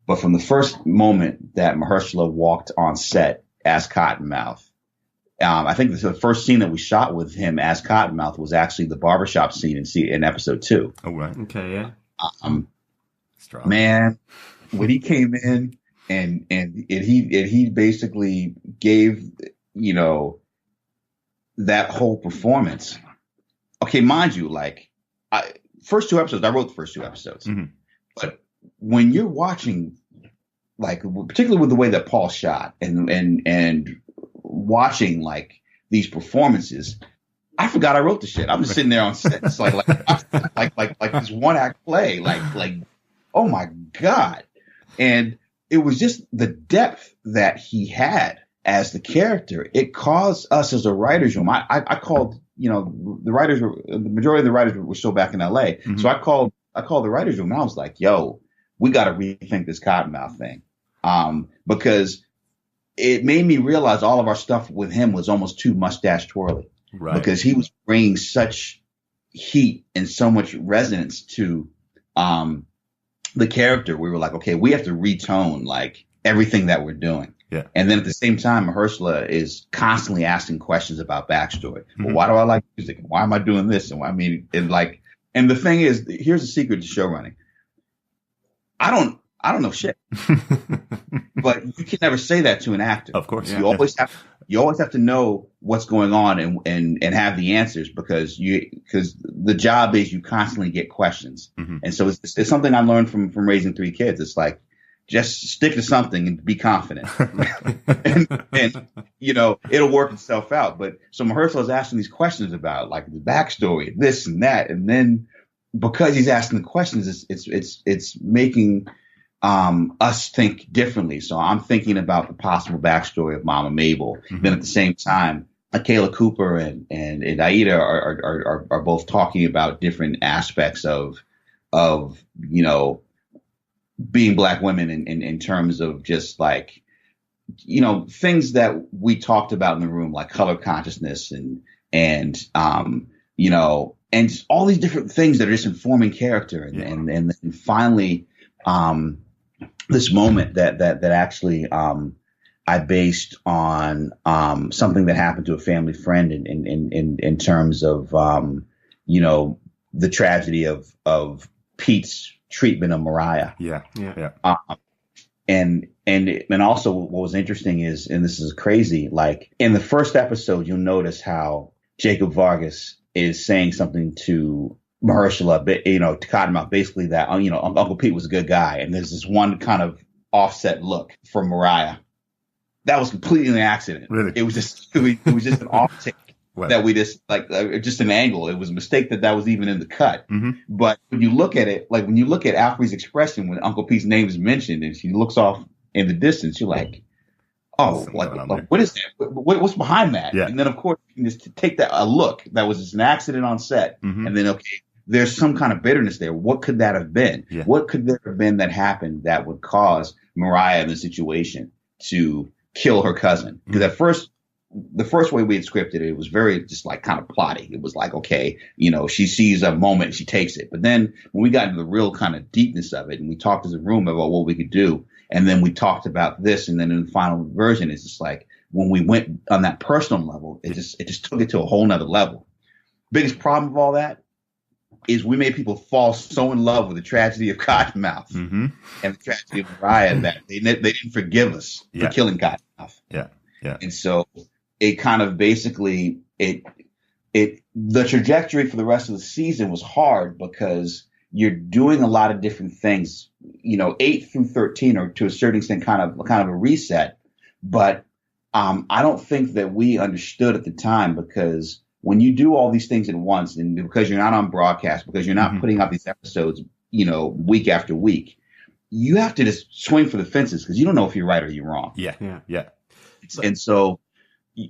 But from the first moment that Mahershala walked on set as Cottonmouth, I think the first scene that we shot with him as Cottonmouth was actually the barbershop scene in episode 2. Oh, right. Okay, yeah. Strong. Man. When he came in and he basically gave, that whole performance. Okay, mind you, first 2 episodes, I wrote the first 2 episodes. But when you're watching, particularly with the way that Paul shot and watching these performances, I forgot I wrote the shit. I'm just sitting there on set. It's like this one act play, oh my God. And it was just the depth that he had as the character. It caused us as a writer's room. I called, the majority of the writers were still back in LA. So I called the writer's room and I was like, yo, we got to rethink this Cottonmouth thing. Because it made me realize all of our stuff with him was almost too mustache twirly. Right. Because he was bringing such heat and so much resonance to, the character. We were like, okay, we have to retone everything that we're doing. Yeah. And then at the same time, Mahershala is constantly asking questions about backstory. Well, why do I like music? And why am I doing this? And and the thing is, here's a secret to show running. I don't know shit, but you can never say that to an actor. Of course. You always have to know what's going on and have the answers because the job is you constantly get questions. And so it's something I learned from raising 3 kids. It's like, just stick to something and be confident and it'll work itself out. But so Mahershala is asking these questions about like the backstory, this and that. And then because he's asking the questions, it's making us think differently. So I'm thinking about the possible backstory of Mama Mabel. Then at the same time, Kayla Cooper and Aida are both talking about different aspects of being Black women in terms of just like, things that we talked about in the room, like color consciousness and just all these different things that are just informing character. And then finally, this moment that actually, I based on, something that happened to a family friend in terms of, the tragedy of Pete's treatment of Mariah. And also what was interesting is, and this is crazy, like in the first episode, you'll notice how Jacob Vargas is saying something to Mahershala, to Cottonmouth, basically that, Uncle Pete was a good guy. And there's this one kind of offset look from Mariah. That was completely an accident. Really? It was just an off take. Well, that we just just an angle. It was a mistake that was even in the cut. But when you look at it, like when you look at Alfre's expression when Uncle Pete's name is mentioned and she looks off in the distance, you're like, oh, like what is that? What's behind that? Yeah. And then of course you can just take a look. That was just an accident on set. And then there's some kind of bitterness there. What could that have been? Yeah. What could there have been that happened that would cause Mariah in the situation to kill her cousin? Because at first, the first way we had scripted it was very just like kind of plotty. It was like, okay, she sees a moment and she takes it. But then when we got into the real kind of deepness of it and we talked as a room about what we could do, and then we talked about this, and then in the final version, it's just like when we went on that personal level, it just took it to a whole nother level. Biggest problem of all that is we made people fall so in love with the tragedy of Cottonmouth and the tragedy of Mariah that they didn't forgive us for killing Cottonmouth. Yeah. And so it kind of basically the trajectory for the rest of the season was hard because you're doing a lot of different things. 8 through 13 are to a certain extent kind of a reset, but I don't think that we understood at the time, because when you do all these things at once, and because you're not on broadcast, because you're not putting out these episodes, week after week, you have to just swing for the fences because you don't know if you're right or you're wrong. Yeah. And so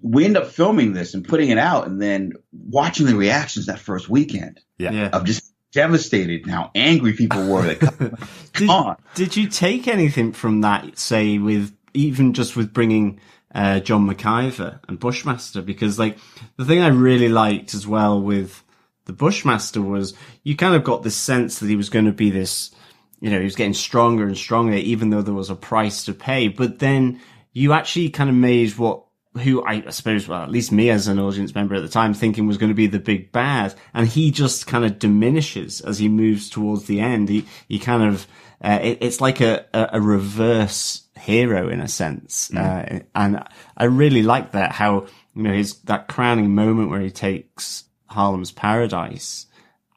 we end up filming this and putting it out, and then watching the reactions that first weekend of just devastated and how angry people were. That did you take anything from that, say, with bringing John McIver and Bushmaster? Because like the thing I really liked as well with the Bushmaster was you kind of got this sense that he was going to be this, he was getting stronger and stronger, even though there was a price to pay. But then you actually kind of made who I suppose, well, at least me as an audience member at the time, thinking was going to be the big bad. And he just kind of diminishes as he moves towards the end. He kind of, it's like a reverse hero in a sense. And I really like that, how, that crowning moment where he takes Harlem's Paradise,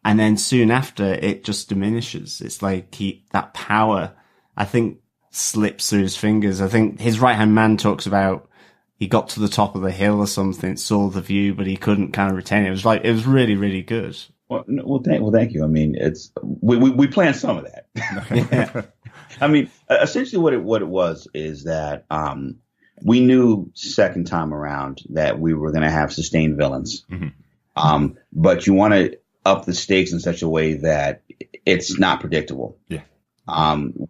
and then soon after it just diminishes. It's like that power, I think, slips through his fingers. I think his right-hand man talks about he got to the top of the hill or something, saw the view, but he couldn't kind of retain it. It was really, really good. Well, thank you. I mean, we planned some of that. Yeah. I mean, essentially what it was is that we knew second time around that we were going to have sustained villains. But you want to up the stakes in such a way that it's not predictable. Yeah.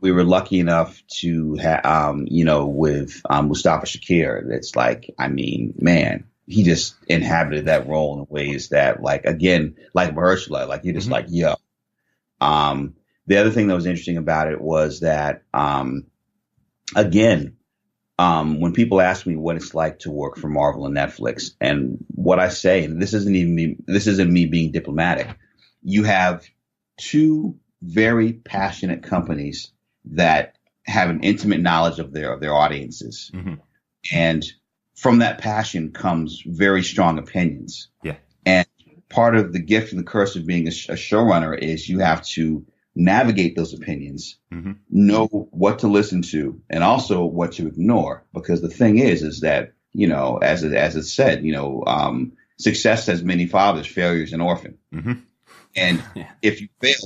We were lucky enough to have, with Mustafa Shakir, it's like, I mean, man, he just inhabited that role in ways that, like, again, like Mahershala, like you're just like, yo. The other thing that was interesting about it was that, again, when people ask me what it's like to work for Marvel and Netflix, and what I say, and this isn't me being diplomatic, you have two very passionate companies that have an intimate knowledge of their audiences. Mm-hmm. And from that passion comes very strong opinions. Yeah. And part of the gift and the curse of being a showrunner is you have to navigate those opinions, mm-hmm. know what to listen to, and also what to ignore. Because the thing is that, as it said, success has many fathers, failure is an orphan. Mm-hmm. And if you fail,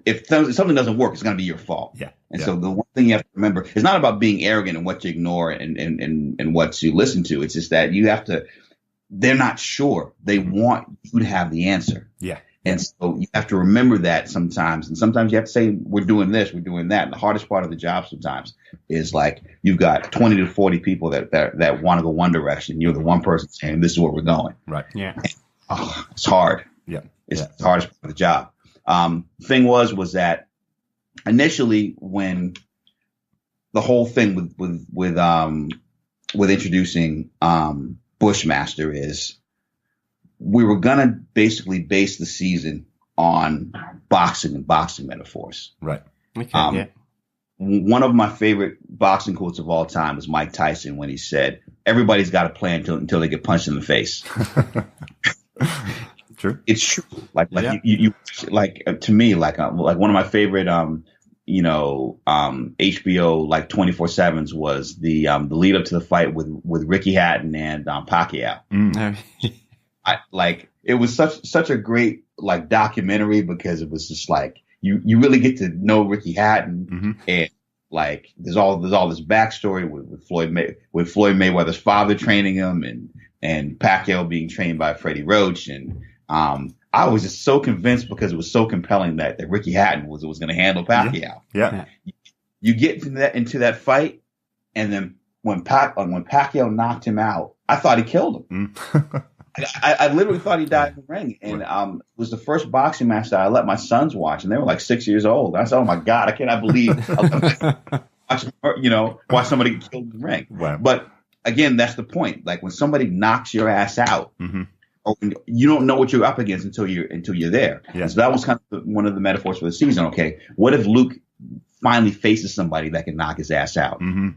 if something doesn't work, it's going to be your fault. Yeah. And so the one thing you have to remember, it's not about being arrogant and what to ignore and what to listen to. It's just that they're not sure. They want you to have the answer. Yeah. And so you have to remember that sometimes. And sometimes you have to say, we're doing this, we're doing that. And the hardest part of the job sometimes is like you've got 20 to 40 people that want to go one direction. You're the one person saying, this is where we're going. Right. Yeah. And, it's hard. Yeah. It's the hardest part of the job. Thing was that initially when the whole thing with introducing Bushmaster is we were gonna basically base the season on boxing and boxing metaphors. Right. Okay. One of my favorite boxing quotes of all time was Mike Tyson when he said, "Everybody's got a plan until they get punched in the face." True. It's true. You to me, like one of my favorite, HBO 24/7s was the lead up to the fight with Ricky Hatton and Pacquiao. It was such a great documentary because it was just you really get to know Ricky Hatton, mm-hmm. and there's all this backstory with Floyd Mayweather's father training him and Pacquiao being trained by Freddie Roach, and I was just so convinced because it was so compelling that Ricky Hatton was going to handle Pacquiao. Yeah. You get into that fight, and then when Pacquiao knocked him out, I thought he killed him. I literally thought he died in the ring. And it was the first boxing match that I let my sons watch, and they were 6 years old. I said, "Oh my God, I cannot believe watch somebody get killed in the ring." Wow. But again, that's the point. When somebody knocks your ass out. Mm-hmm. You don't know what you're up against until you're there. Yeah. So that was kind of one of the metaphors for the season. Okay, what if Luke finally faces somebody that can knock his ass out? Mm-hmm.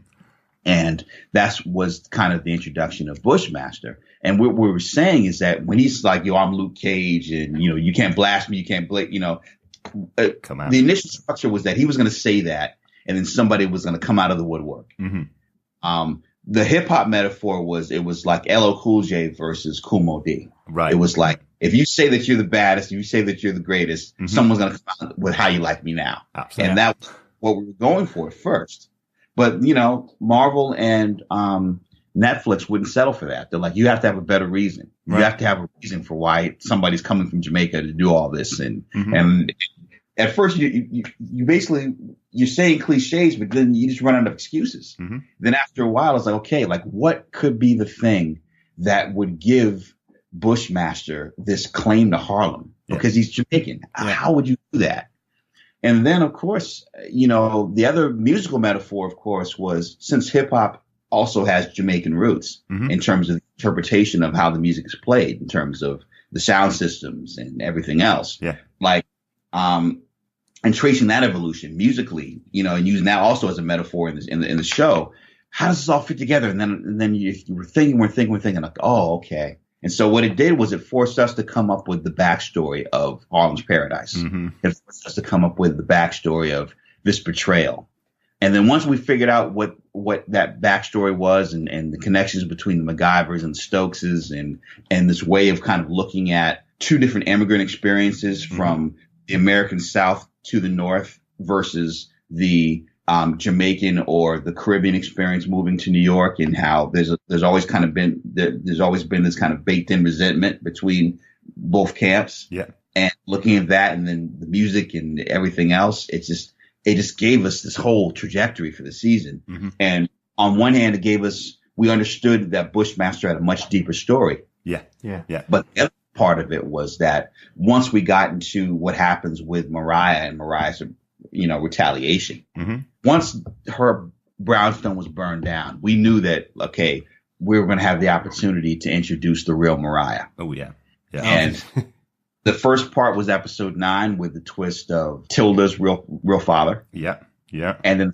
And that was kind of the introduction of Bushmaster. And what we were saying is that when he's like, "Yo, I'm Luke Cage, and you can't blast me, you can't come out." The initial structure was that he was going to say that, and then somebody was going to come out of the woodwork. Mm-hmm. The hip hop metaphor was like LL Cool J versus Kool Moe Dee. Right. It was like, if you say that you're the baddest, if you say that you're the greatest, mm-hmm. someone's going to come out with how you like me now. Absolutely. And that's what we were going for at first. But, Marvel and Netflix wouldn't settle for that. They're like, you have to have a better reason. Right. You have to have a reason for why somebody's coming from Jamaica to do all this. And at first you basically, you're saying cliches, but then you just run out of excuses. Mm-hmm. Then after a while, it's like, okay, what could be the thing that would give Bushmaster this claim to Harlem? Because he's Jamaican. Yeah. How would you do that? And then, of course, the other musical metaphor, of course, was since hip hop also has Jamaican roots, mm-hmm. in terms of interpretation of how the music is played, in terms of the sound systems and everything else. Yeah. And tracing that evolution musically, and using that also as a metaphor in the show. How does this all fit together? And then you were thinking, like, oh, okay. And so what it did was it forced us to come up with the backstory of Harlem's Paradise. Mm-hmm. It forced us to come up with the backstory of this betrayal. And then once we figured out what that backstory was and the connections between the McIvers and the Stokeses and this way of kind of looking at two different immigrant experiences, mm-hmm. from the American South to the North versus the Jamaican or the Caribbean experience moving to New York, and how there's always been this kind of baked in resentment between both camps. Yeah. And looking at that, and then the music and everything else, it just gave us this whole trajectory for the season. Mm-hmm. And on one hand, we understood that Bushmaster had a much deeper story. Yeah. Yeah. Yeah. But the other part of it was that once we got into what happens with Mariah and Mariah's, retaliation, mm-hmm. once her Brownstone was burned down, we knew that, okay, we were going to have the opportunity to introduce the real Mariah. Oh, yeah. Yeah. And the first part was episode 9 with the twist of Tilda's real father. Yeah. Yeah. And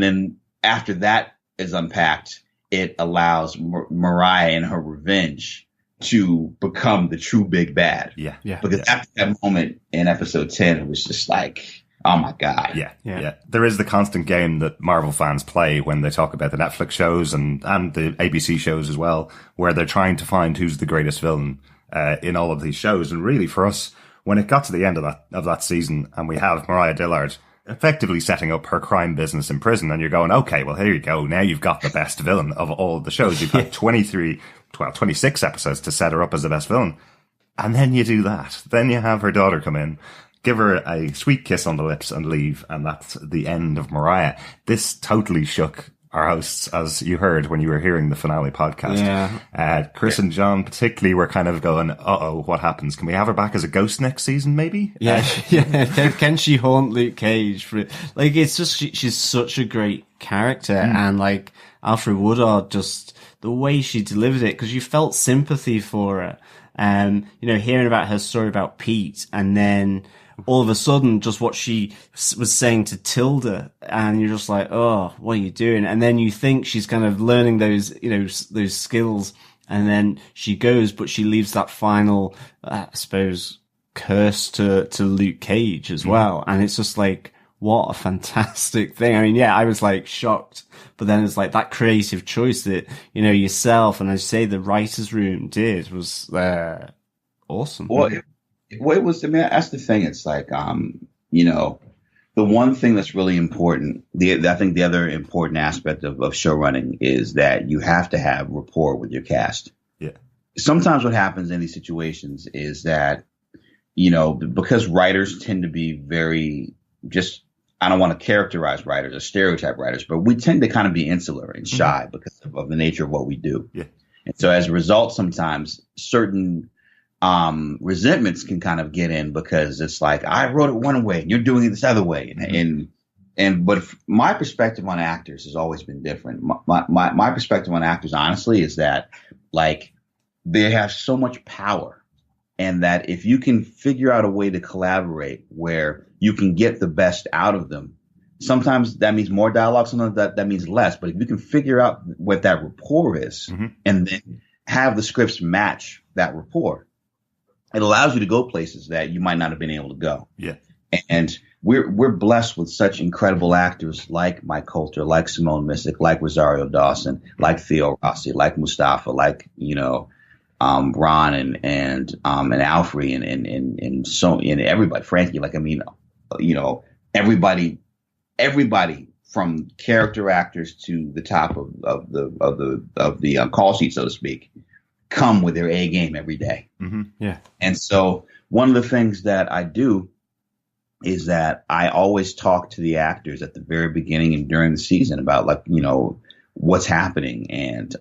then after that is unpacked, it allows Mariah and her revenge to become the true big bad. Yeah. Yeah. Because after that moment in episode 10, it was just like, oh my God. Yeah. There is the constant game that Marvel fans play when they talk about the Netflix shows and the ABC shows as well, where they're trying to find who's the greatest villain in all of these shows. And really for us, when it got to the end of that season and we have Mariah Dillard effectively setting up her crime business in prison, and you're going, okay, well, here you go. Now you've got the best villain of all of the shows. You've got 26 episodes to set her up as the best villain. And then you do that. Then you have her daughter come in, give her a sweet kiss on the lips and leave. And that's the end of Mariah. This totally shook our hosts, as you heard when you were hearing the finale podcast. Yeah. Chris and John particularly were kind of going, uh-oh, what happens? Can we have her back as a ghost next season, maybe? Yeah. Can she haunt Luke Cage for it? Like, it's just, she's such a great character. And like, Alfre Woodard, just the way she delivered it, because you felt sympathy for her. Hearing about her story about Pete, and then all of a sudden just what she was saying to Tilda, and you're just like, oh, what are you doing? And then you think she's kind of learning those skills, and then she goes, but she leaves that final, I suppose, curse to Luke Cage as well. And it's just like, what a fantastic thing. I mean, yeah, I was like shocked, but then it's like that creative choice that, yourself, and as you say, the writer's room did was, awesome. Well, it was, I mean, that's the thing. It's like, the one thing that's really important, I think the other important aspect of show running is that you have to have rapport with your cast. Yeah. Sometimes what happens in these situations is that, because writers tend to be very I don't want to characterize writers or stereotype writers, but we tend to kind of be insular and shy because of the nature of what we do. Yeah. And so as a result, sometimes certain resentments can kind of get in because it's like, I wrote it one way and you're doing it this other way. But my perspective on actors has always been different. My perspective on actors, honestly, is that like they have so much power, and that if you can figure out a way to collaborate where you can get the best out of them, sometimes that means more dialogue, sometimes that means less. But if you can figure out what that rapport is and then have the scripts match that rapport, it allows you to go places that you might not have been able to go. Yeah. And we're blessed with such incredible actors like Mike Coulter, like Simone Missick, like Rosario Dawson, like Theo Rossi, like Mustafa, like, Ron and Alfre and everybody, Frankie, like, I mean, everybody from character actors to the top of the call sheet, so to speak, come with their A game every day. Yeah. And so one of the things that I do is that I always talk to the actors at the very beginning and during the season about, like, what's happening. And,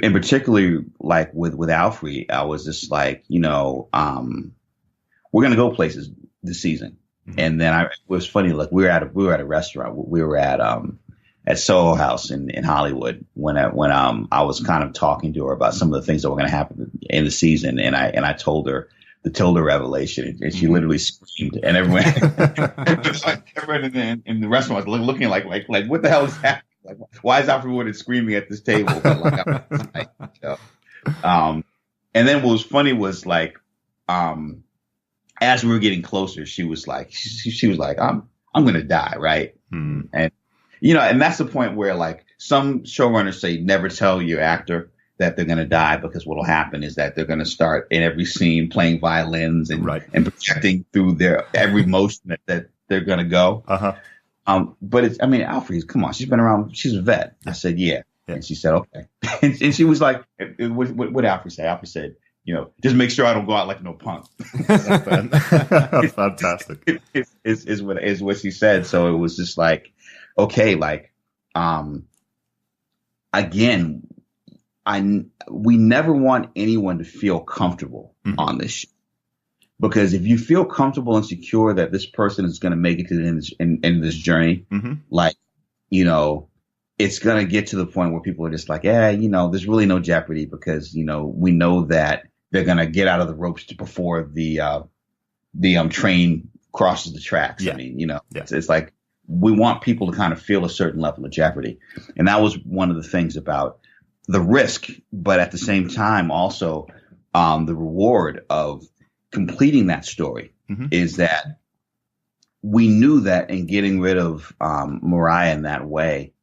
in particular, like with Alfre, I was just like, we're going to go places this season. And then it was funny, like we were at a restaurant. We were at Soho House in Hollywood when I was kind of talking to her about some of the things that were going to happen in the season, and I told her the Tilda revelation, and she literally screamed, and everyone in the restaurant was looking like what the hell is happening? Like, why is Alfre Woodard screaming at this table? But and then what was funny was like, as we were getting closer, she was like, I'm going to die. Right. And, and that's the point where, like, some showrunners say, never tell your actor that they're going to die, because what will happen is that they're going to start in every scene playing violins and projecting through their every motion that they're going to go. But Alfre, come on, she's been around. She's a vet. I said, yeah. And she said, okay. and she was like, what did Alfre say? Alfre said, just make sure I don't go out like no punk. That's fantastic. Is what she said. So it was just like, okay, like, again, we never want anyone to feel comfortable on this show. because if you feel comfortable and secure that this person is going to make it to the end of this journey, like, you know, it's going to get to the point where people are just like, yeah, you know, there's really no jeopardy because, you know, we know that they're going to get out of the ropes before the train crosses the tracks. Yeah. I mean, you know, it's like we want people to kind of feel a certain level of jeopardy. And that was one of the things about the risk, but at the same time, also the reward of completing that story is that we knew that in getting rid of Mariah in that way,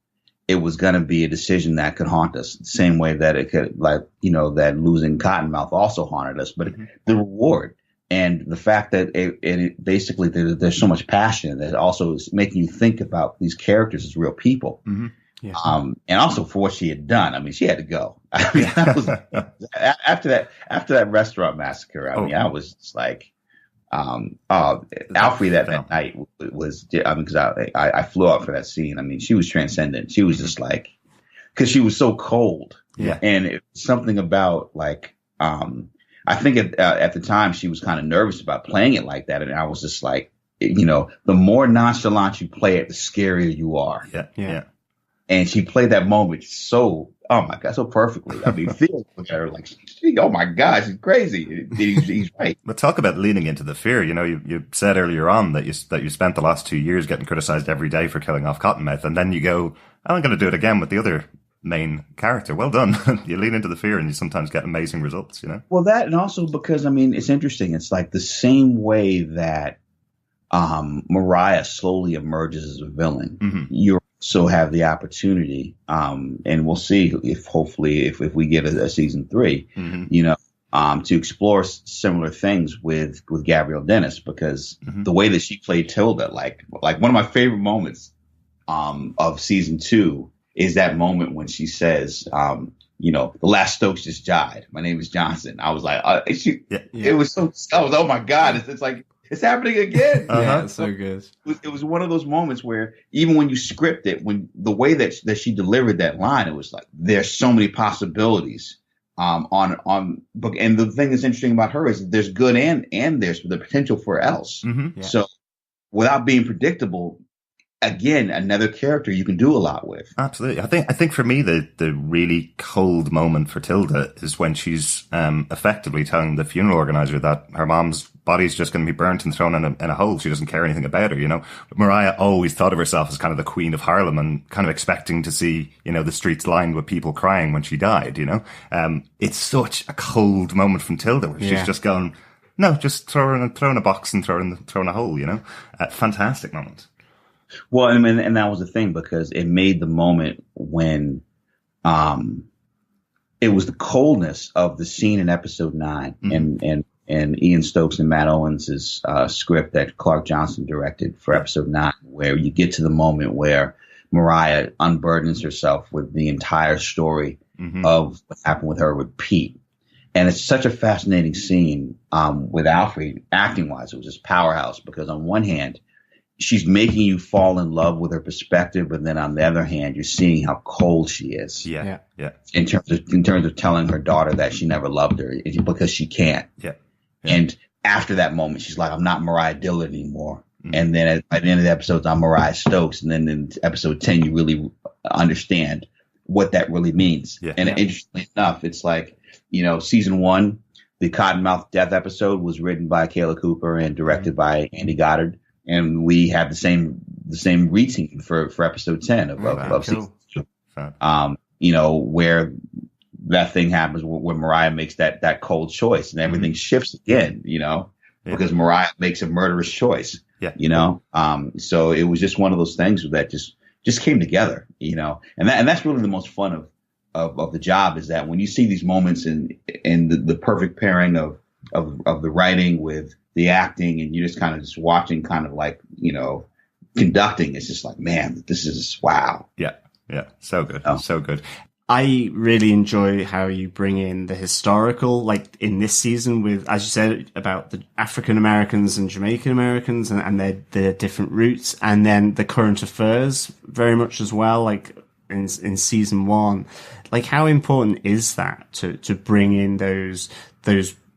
it was going to be a decision that could haunt us the same way that it could, like, you know, that losing Cottonmouth also haunted us. But the reward and the fact that it basically there's so much passion that also is making you think about these characters as real people. Yeah. And also for what she had done. I mean, she had to go. I mean, that was after that restaurant massacre. I mean, I was just like, Alfre that night was, I mean, because I flew out for that scene. I mean, she was transcendent. She was just like, because she was so cold. Yeah. And it was something about like, I think at the time she was kind of nervous about playing it like that. And I was just like, you know, the more nonchalant you play it, the scarier you are. Yeah. And she played that moment so, oh my God, so perfectly. I mean, Phil looked at her like, oh my God, she's crazy. He's right. But talk about leaning into the fear. You know, you said earlier on that you spent the last 2 years getting criticized every day for killing off Cottonmouth, and then you go, I'm going to do it again with the other main character. Well done. You lean into the fear, and you sometimes get amazing results. You know. Well, that, and also because I mean, it's interesting. It's like the same way that Mariah slowly emerges as a villain. You also have the opportunity, and we'll see if hopefully if we get a season 3, you know, to explore similar things with Gabrielle Dennis, because the way that she played Tilda, like one of my favorite moments of season 2 is that moment when she says, you know, the last Stokes just died. My name is Johnson. I was like, it was so, I was, oh my God, it's like, it's happening again. Yeah, it's so good. It was one of those moments where even when you script it, when the way that she delivered that line, it was like, there's so many possibilities on book. And the thing that's interesting about her is there's good and there's the potential for else. So without being predictable, again, another character you can do a lot with. Absolutely. I think for me, the really cold moment for Tilda is when she's effectively telling the funeral organizer that her mom's body's just going to be burnt and thrown in a hole. She doesn't care anything about her, you know. But Mariah always thought of herself as kind of the queen of Harlem and kind of expecting to see, you know, the streets lined with people crying when she died, you know. It's such a cold moment from Tilda where she's just going, no, just throw in a box and throw in a hole, you know. Fantastic moment. Well, I mean, and that was the thing, because it made the moment when it was the coldness of the scene in episode 9 and Ian Stokes and Matt Owens' script that Clark Johnson directed for episode 9, where you get to the moment where Mariah unburdens herself with the entire story of what happened with her with Pete. And it's such a fascinating scene with Alfre, acting wise. It was just powerhouse, because on one hand, she's making you fall in love with her perspective, but then on the other hand, you're seeing how cold she is. Yeah. In terms of telling her daughter that she never loved her because she can't. Yeah. And after that moment, she's like, I'm not Mariah Dillard anymore. And then at the end of the episode, I'm Mariah Stokes. And then in episode 10, you really understand what that really means. And interestingly enough, it's like, you know, season 1, the Cottonmouth death episode was written by Cheo Coker and directed by Andy Goddard. And we had the same reading for episode 10 of season 2. You know, where that thing happens when Mariah makes that cold choice and everything shifts again, you know, because Mariah makes a murderous choice. You know, so it was just one of those things that just came together, you know, and that's really the most fun of the job, is that when you see these moments in the perfect pairing of the writing with the acting, and you're just kind of just watching, kind of like, you know, conducting. It's just like, man, this is wow. Yeah. So good. So good. I really enjoy how you bring in the historical, like in this season with, as you said, about the African Americans and Jamaican Americans and their different roots, and then the current affairs very much as well, like in season 1. Like, how important is that to bring in those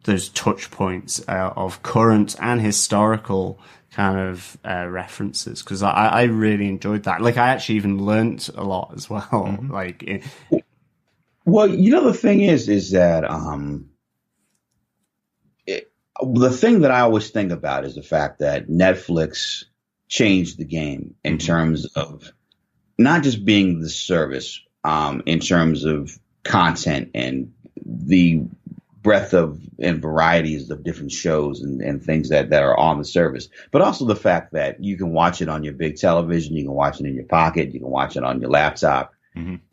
those touch points of current and historical kind of references, because I really enjoyed that. Like, I actually even learnt a lot as well. Mm-hmm. Like, Well, you know, the thing is that the thing that I always think about is the fact that Netflix changed the game in terms of not just being the service, in terms of content and the breadth of and varieties of different shows and things that are on the service, but also the fact that you can watch it on your big television, you can watch it in your pocket, you can watch it on your laptop.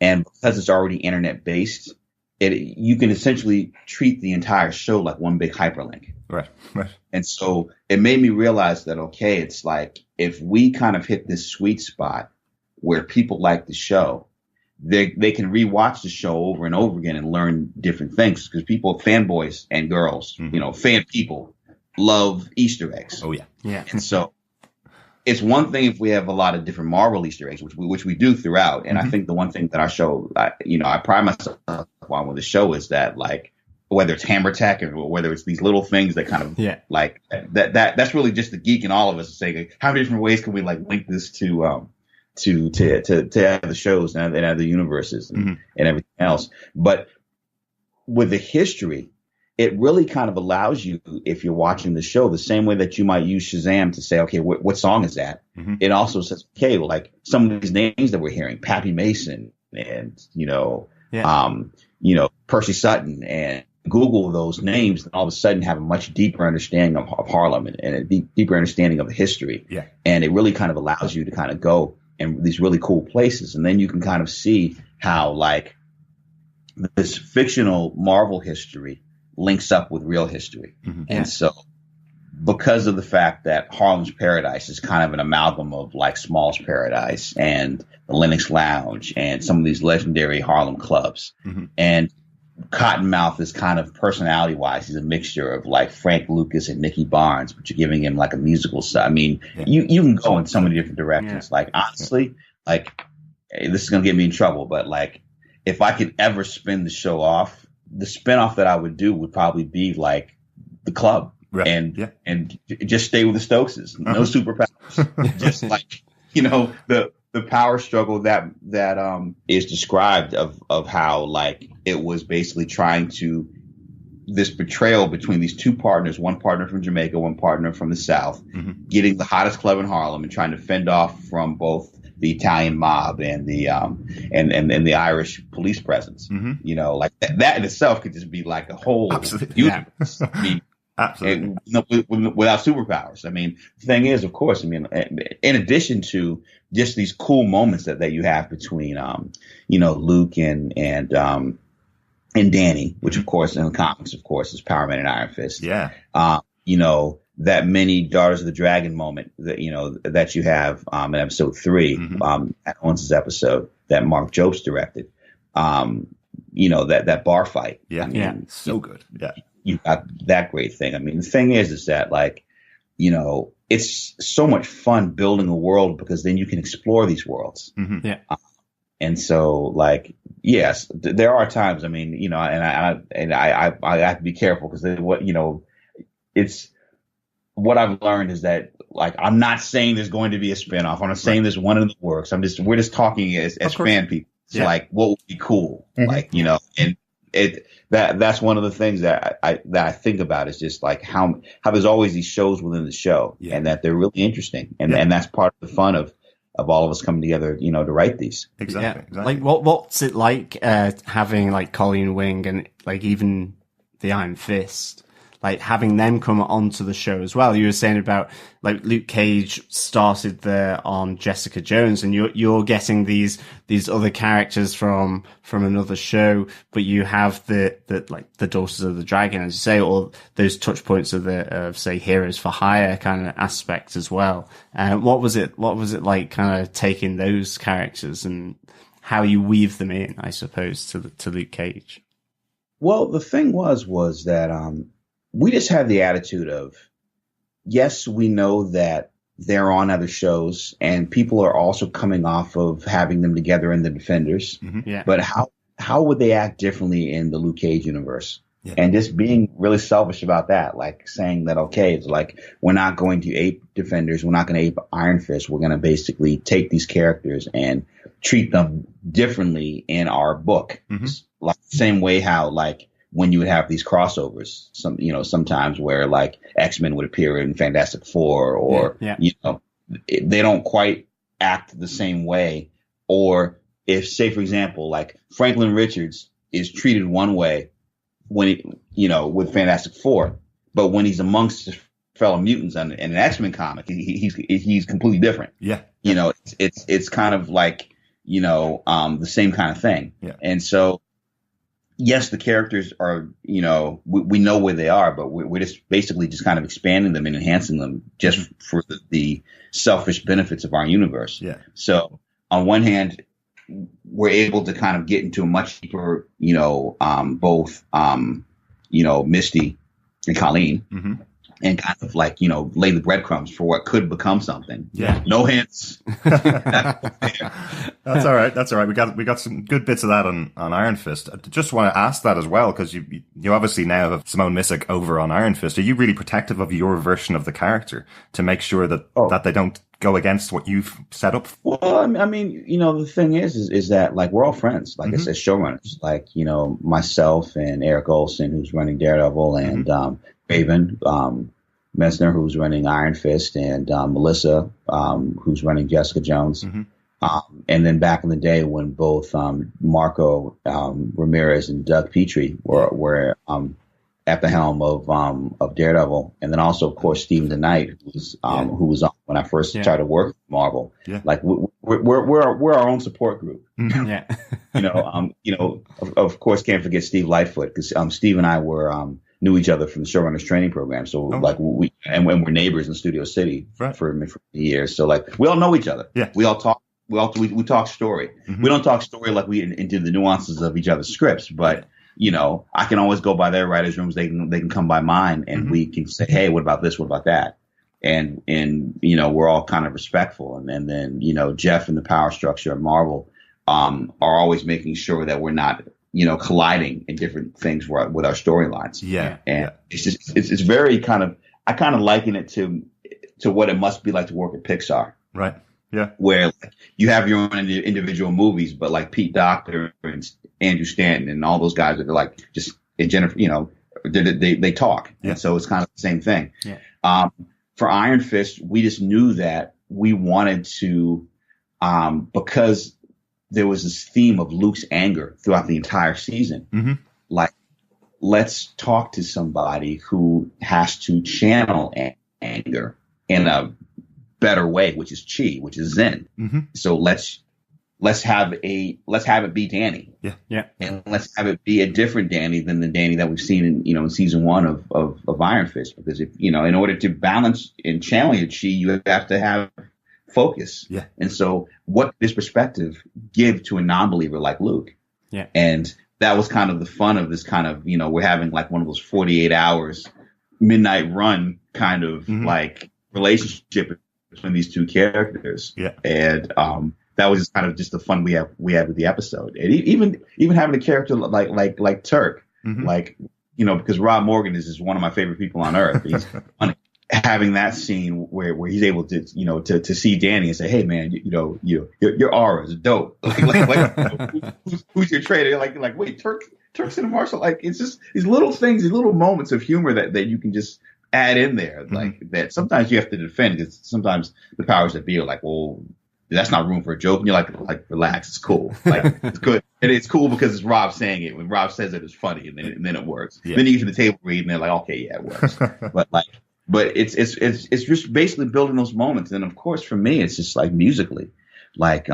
And because it's already internet based, you can essentially treat the entire show like one big hyperlink. Right. And so it made me realize that, okay, it's like if we kind of hit this sweet spot where people like the show, they can rewatch the show over and over again and learn different things, because people, fanboys and girls, you know, fan people love Easter eggs. Oh, yeah. yeah. And so it's one thing if we have a lot of different Marvel Easter eggs, which we do throughout. And I think the one thing that our show, I pride myself on with the show is that, like, whether it's Hammer Tech or whether it's these little things that kind of like that's really just the geek in all of us saying, like, how many different ways can we like link this to other shows and other universes and everything else. But with the history, it really kind of allows you, if you're watching the show, the same way that you might use Shazam to say, okay, what song is that? It also says, okay, well, like some of these names that we're hearing, Pappy Mason and, Percy Sutton, and Google those names and all of a sudden have a much deeper understanding of Harlem and a deeper understanding of the history. Yeah. And it really kind of allows you to kind of go in these really cool places. And then you can kind of see how, like, this fictional Marvel history links up with real history. And so because of the fact that Harlem's Paradise is kind of an amalgam of like Small's Paradise and the Lenox Lounge and some of these legendary Harlem clubs, and Cottonmouth is kind of personality wise, he's a mixture of like Frank Lucas and Nicky Barnes, but you're giving him like a musical side. I mean, you can go in so many different directions. Like, honestly, like, this is going to get me in trouble, but like, if I could ever spin the show off, the spinoff that I would do would probably be like the club, and just stay with the Stokeses, no superpowers, just like, the power struggle that is described of how, like, it was basically trying to, this betrayal between these two partners, one partner from Jamaica, one partner from the South, getting the hottest club in Harlem and trying to fend off from both the Italian mob and the and the Irish police presence. Like that in itself could just be like a whole universe. I mean, absolutely. Without superpowers. I mean, the thing is, of course, I mean, in addition to just these cool moments that you have between Luke and Danny, which of course in the comics, of course, is Power Man and Iron Fist. Yeah. That many Daughters of the Dragon moment that you have in episode 3, at Owens' episode that Mark Jobst directed. That bar fight. Yeah. I mean, so good. Yeah. You got that great thing. I mean, the thing is that, like, it's so much fun building a world because then you can explore these worlds. And so, like, yes, there are times. I mean, and I have to be careful because it's what I've learned is that, like, I'm not saying there's going to be a spinoff. I'm not saying there's one in the works. we're just talking as fan people. It's like, what would be cool, like, and that's one of the things that I think about is just like how there's always these shows within the show and that they're really interesting. And that's part of the fun of all of us coming together, to write these. Exactly. Like, what's it like, having like Colleen Wing and like even the Iron Fist, like having them come onto the show as well? You were saying about like Luke Cage started there on Jessica Jones, and you're getting these other characters from another show, but you have the Daughters of the Dragon, as you say, or those touch points of say Heroes for Hire kind of aspect as well. What was it like, kind of taking those characters and how you weave them in, I suppose, to Luke Cage? Well, the thing was that we just had the attitude of, yes, we know that they're on other shows and people are also coming off of having them together in the Defenders. But how would they act differently in the Luke Cage universe? And just being really selfish about that, like saying that, okay, it's like, we're not going to ape Defenders. We're not going to ape Iron Fist. We're going to basically take these characters and treat them differently in our book. Like the same way how, like, when you would have these crossovers, sometimes where like X-Men would appear in Fantastic Four, or, they don't quite act the same way. Or if, say, for example, like Franklin Richards is treated one way when with Fantastic Four, but when he's amongst his fellow mutants in an X-Men comic, he's completely different. It's kind of like, the same kind of thing. And so, yes, the characters are, we know where they are, but we're just basically just kind of expanding them and enhancing them just for the selfish benefits of our universe. So on one hand, we're able to kind of get into a much deeper, both, Misty and Colleen, and kind of like, lay the breadcrumbs for what could become something. No hints. That's all right. That's all right. We got some good bits of that on Iron Fist. I just want to ask that as well, because you obviously now have Simone Missick over on Iron Fist. Are you really protective of your version of the character to make sure that they don't go against what you've set up? Well, I mean, the thing is that, like, we're all friends. Like I said, showrunners. Like, myself and Erik Olsen, who's running Daredevil, and Raven Messner, who's running Iron Fist, and Melissa, who's running Jessica Jones. And then back in the day when both Marco Ramirez and Doug Petrie were at the helm of Daredevil, and then also, of course, Stephen DeKnight, who was on when I first started to work with Marvel. Like we're our own support group. Of course, can't forget Steve Lightfoot, because Steve and I knew each other from the Showrunners training program. So we're neighbors in Studio City for years. So like we all know each other. We all talk. We talk story. We don't talk story like we into the nuances of each other's scripts, but I can always go by their writers' rooms. They can come by mine, and we can say, hey, what about this? What about that? And we're all kind of respectful. And then Jeph and the power structure of Marvel are always making sure that we're not colliding in different things with our storylines. It's just it's very kind of, I kind of liken it to what it must be like to work at Pixar. Where like, you have your own individual movies, but like Pete Docter and Andrew Stanton and all those guys are like just in general, they talk. And so it's kind of the same thing. For Iron Fist, we just knew that we wanted to, because there was this theme of Luke's anger throughout the entire season. Like, let's talk to somebody who has to channel anger in a better way, which is chi, which is Zen. So let's have it be Danny. And let's have it be a different Danny than the Danny that we've seen in season 1 of Iron Fist. Because if in order to balance and channel your chi, you have to have focus. And so what this perspective give to a non-believer like Luke? And that was kind of the fun of this kind of, we're having like one of those 48 hours midnight run kind of like relationship between these two characters. And that was just kind of just the fun we had with the episode. And even having a character like Turk, like, because Rob Morgan is just one of my favorite people on earth. He's having that scene where he's able to, to see Danny and say, hey man, your aura is dope. Who's your trainer? Like, wait, Turk's in a martial, like, it's just these little things, these little moments of humor that you can just add in there. Like that sometimes you have to defend, because sometimes the powers that be are like, well, that's not room for a joke. And you're like, relax, it's cool. Like, it's good. And it's cool because it's Rob saying it. When Rob says it, it's funny, and then it works. Then you get to the table read, and they're like, okay, yeah, it works. But it's just basically building those moments. And of course, for me, it's just like musically, like,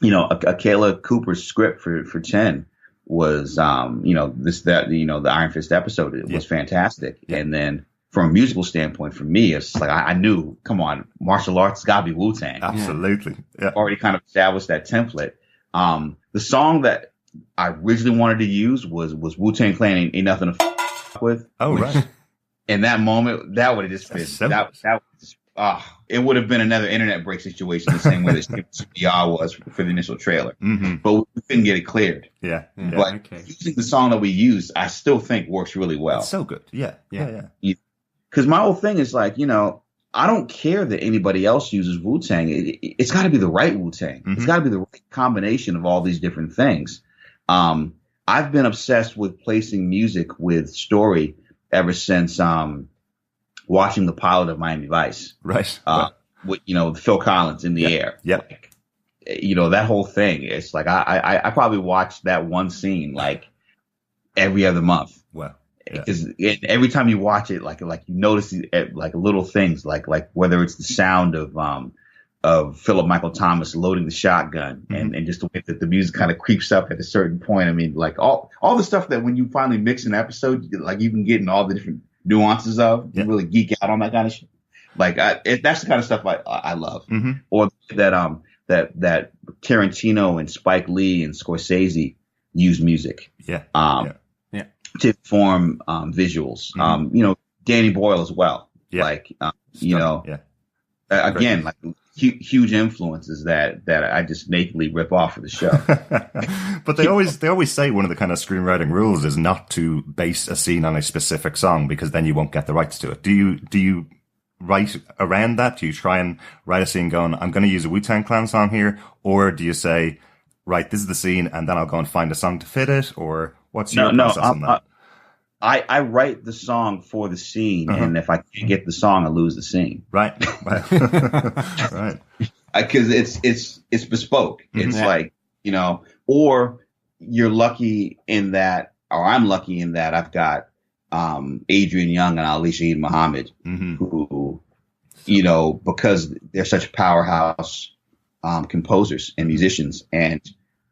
Akela Cooper's script for 10 was, the Iron Fist episode was fantastic. And then from a musical standpoint, for me, it's like, I knew, come on, martial arts got to be Wu-Tang. Absolutely. Already kind of established that template. The song that I originally wanted to use was Wu-Tang Clan Ain't Nothing to F with. Oh, right. In that moment, that would have just been, that would just it would have been another internet break situation the same way that CPR was for the initial trailer. But we couldn't get it cleared. Yeah. But using the song that we used, I still think works really well. It's so good. Yeah. Because my whole thing is like, I don't care that anybody else uses Wu-Tang. It's got to be the right Wu-Tang. It's got to be the right combination of all these different things. I've been obsessed with placing music with story ever since watching the pilot of Miami Vice. Right. With Phil Collins in the air. Yeah. Like, that whole thing. It's like I probably watched that one scene like every other month. Wow. Because every time you watch it, like you notice like little things, like whether it's the sound of Philip Michael Thomas loading the shotgun, and just the way that the music kind of creeps up at a certain point. I mean, like all the stuff that when you finally mix an episode, like you can get in all the different nuances of, you really geek out on that kind of shit. Like that's the kind of stuff I love. Or that Tarantino and Spike Lee and Scorsese use music. To form visuals. Danny Boyle as well. Like again, like huge influences that I just nakedly rip off of the show. But they always say one of the kind of screenwriting rules is not to base a scene on a specific song, because then you won't get the rights to it. Do you write around that? Do you try and write a scene going, I'm going to use a Wu-Tang Clan song here? Or do you say, right, this is the scene, and then I'll go and find a song to fit it? Or what's your process on that? I write the song for the scene, and if I can't get the song, I lose the scene. Right. Right. Because it's bespoke. It's like, or you're lucky in that, or I'm lucky in that I've got Adrian Young and Ali Shaheed Muhammad, who, because they're such powerhouse composers and musicians, and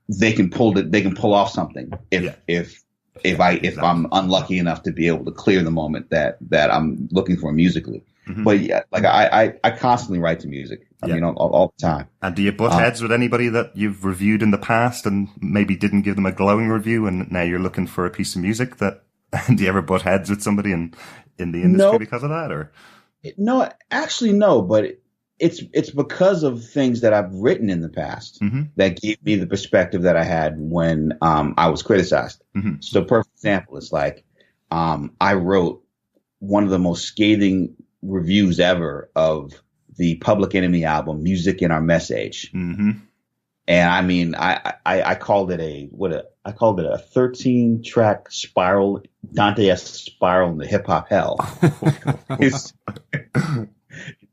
they can pull off something if I'm unlucky enough to be able to clear the moment that I'm looking for musically. But like I constantly write to music. I mean, all the time. And do you butt heads with anybody that you've reviewed in the past and maybe didn't give them a glowing review, and now you're looking for a piece of music that? Do you ever butt heads with somebody in the industry because of that, or? No, actually, no. But it's because of things that I've written in the past that gave me the perspective that I had when I was criticized. So, perfect example, it's like I wrote one of the most scathing reviews ever of the Public Enemy album, Music in Our Message. And I mean, I called it a 13-track spiral, Dante-esque spiral in the hip hop hell.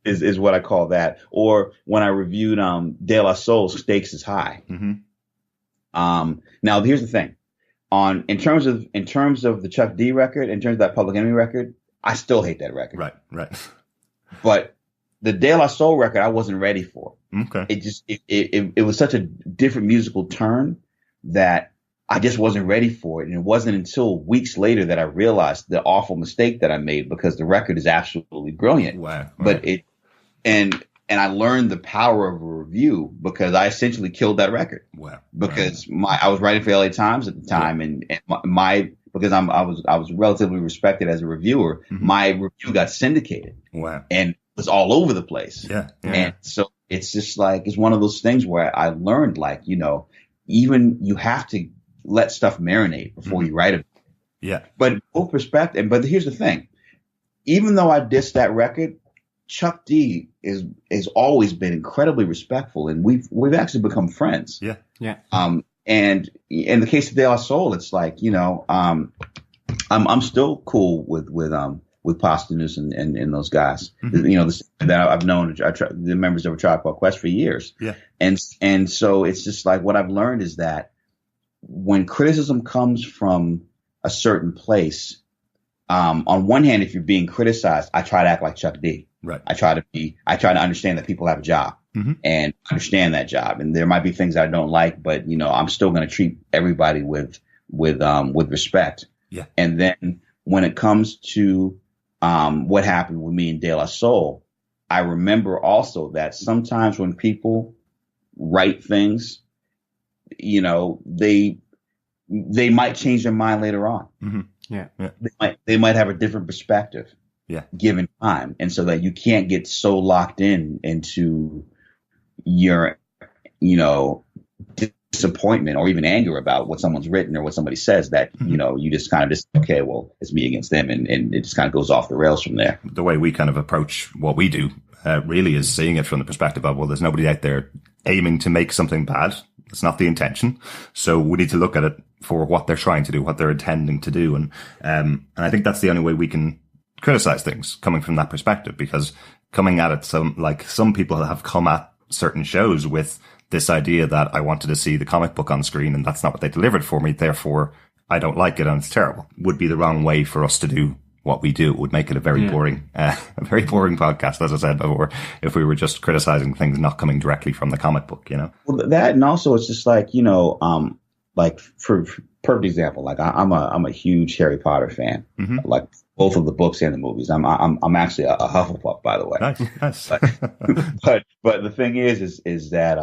Is what I call that. Or when I reviewed De La Soul's Stakes is High. Now here's the thing. In terms of the Chuck D record, in terms of that Public Enemy record, I still hate that record. Right. But the De La Soul record, I wasn't ready for. Okay. It was such a different musical turn that I just wasn't ready for it. And it wasn't until weeks later that I realized the awful mistake that I made, because the record is absolutely brilliant. Wow. But and I learned the power of a review because I essentially killed that record. Wow. Because I was writing for LA Times at the time, and because I was relatively respected as a reviewer, my review got syndicated. Wow. And was all over the place. Yeah. And so it's just like, it's one of those things where I learned, like, even you have to let stuff marinate before you write it. Yeah. But both perspective. But here's the thing. Even though I dissed that record, Chuck D has always been incredibly respectful, and we've actually become friends. Yeah. And in the case of De La Soul, it's like, I'm still cool with Posthumous and those guys. That I've known the members of A Tribe Called Quest for years. Yeah. And so it's just like, what I've learned is that when criticism comes from a certain place, on one hand, if you're being criticized, I try to act like Chuck D. Right. I try to understand that people have a job and understand that job. And there might be things I don't like, but I'm still going to treat everybody with respect. Yeah. And then when it comes to what happened with me and De La Soul, I remember also that sometimes when people write things, they might change their mind later on. Yeah. They might have a different perspective. given time, and so that you can't get so locked into your, disappointment or even anger about what someone's written or what somebody says that, you just kind of okay, well, it's me against them. And it just kind of goes off the rails from there. The way we kind of approach what we do really is seeing it from the perspective of, well, there's nobody out there aiming to make something bad. It's not the intention. So we need to look at it for what they're trying to do, what they're intending to do. And I think that's the only way we can criticize things coming from that perspective, because coming at it, some people have come at certain shows with this idea that I wanted to see the comic book on screen and that's not what they delivered for me. Therefore, I don't like it and it's terrible. Would be the wrong way for us to do what we do. It would make it a very boring podcast, as I said before, if we were just criticizing things not coming directly from the comic book, Well, that, and also it's just like, like for perfect example, like I'm a huge Harry Potter fan, like both of the books and the movies. I'm actually a Hufflepuff, by the way. Nice. But the thing is that,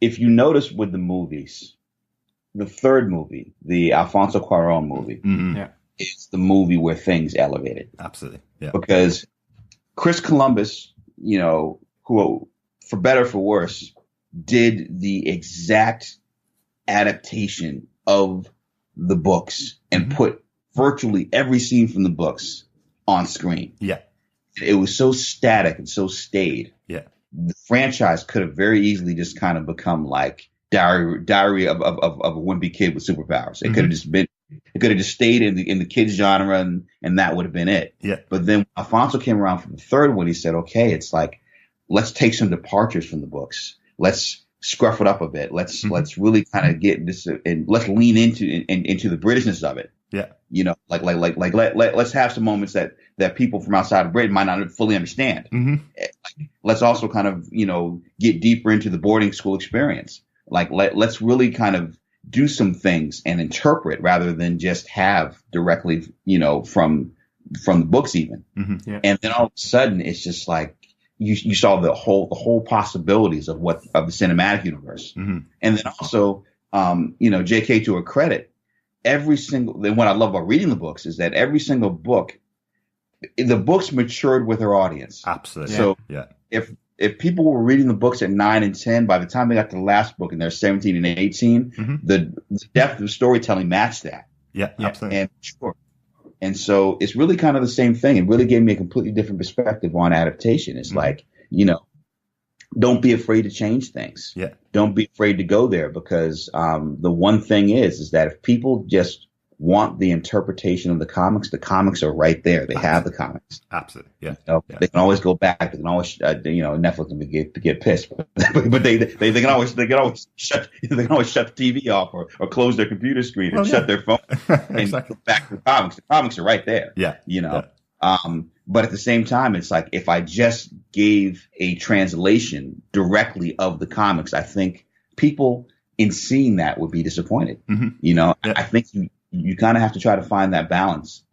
if you notice with the movies, the third movie, the Alfonso Cuarón movie, is the movie where things elevated. Absolutely. Yeah. Because Chris Columbus, who, for better or for worse, did the exact adaptation of the books and put virtually every scene from the books on screen. Yeah. It was so static and so staid. Yeah. The franchise could have very easily just kind of become like Diary of a wimpy kid with superpowers. It could have just stayed in the kids genre and that would have been it. Yeah. But then Alfonso came around for the third one. He said, okay, it's like, let's take some departures from the books. Let's scruff it up a bit. Let's really kind of get this and let's lean into the Britishness of it. Yeah. Let's have some moments that people from outside of Britain might not fully understand. Let's also kind of, get deeper into the boarding school experience. Let's really kind of do some things and interpret rather than just have directly, from the books even. And then all of a sudden it's just like you saw the whole possibilities of the cinematic universe. And then also, JK, to her credit, what I love about reading the books is that every single book, the books matured with their audience. Absolutely. So if people were reading the books at 9 and 10, by the time they got to the last book and they're 17 and 18, the depth of storytelling matched that. Yeah, absolutely. And sure. And so it's really kind of the same thing. It really gave me a completely different perspective on adaptation. It's like, don't be afraid to change things. Yeah. Don't be afraid to go there because the one thing is that if people just want the interpretation of the comics are right there. They have the comics. Absolutely. Yeah. They can always go back. They can always, Netflix can get pissed, but they can always shut the TV off or close their computer screen and shut their phone and go back to the comics. The comics are right there. Yeah. But at the same time, it's like if I just gave a translation directly of the comics, I think people in seeing that would be disappointed. I think you kind of have to try to find that balance,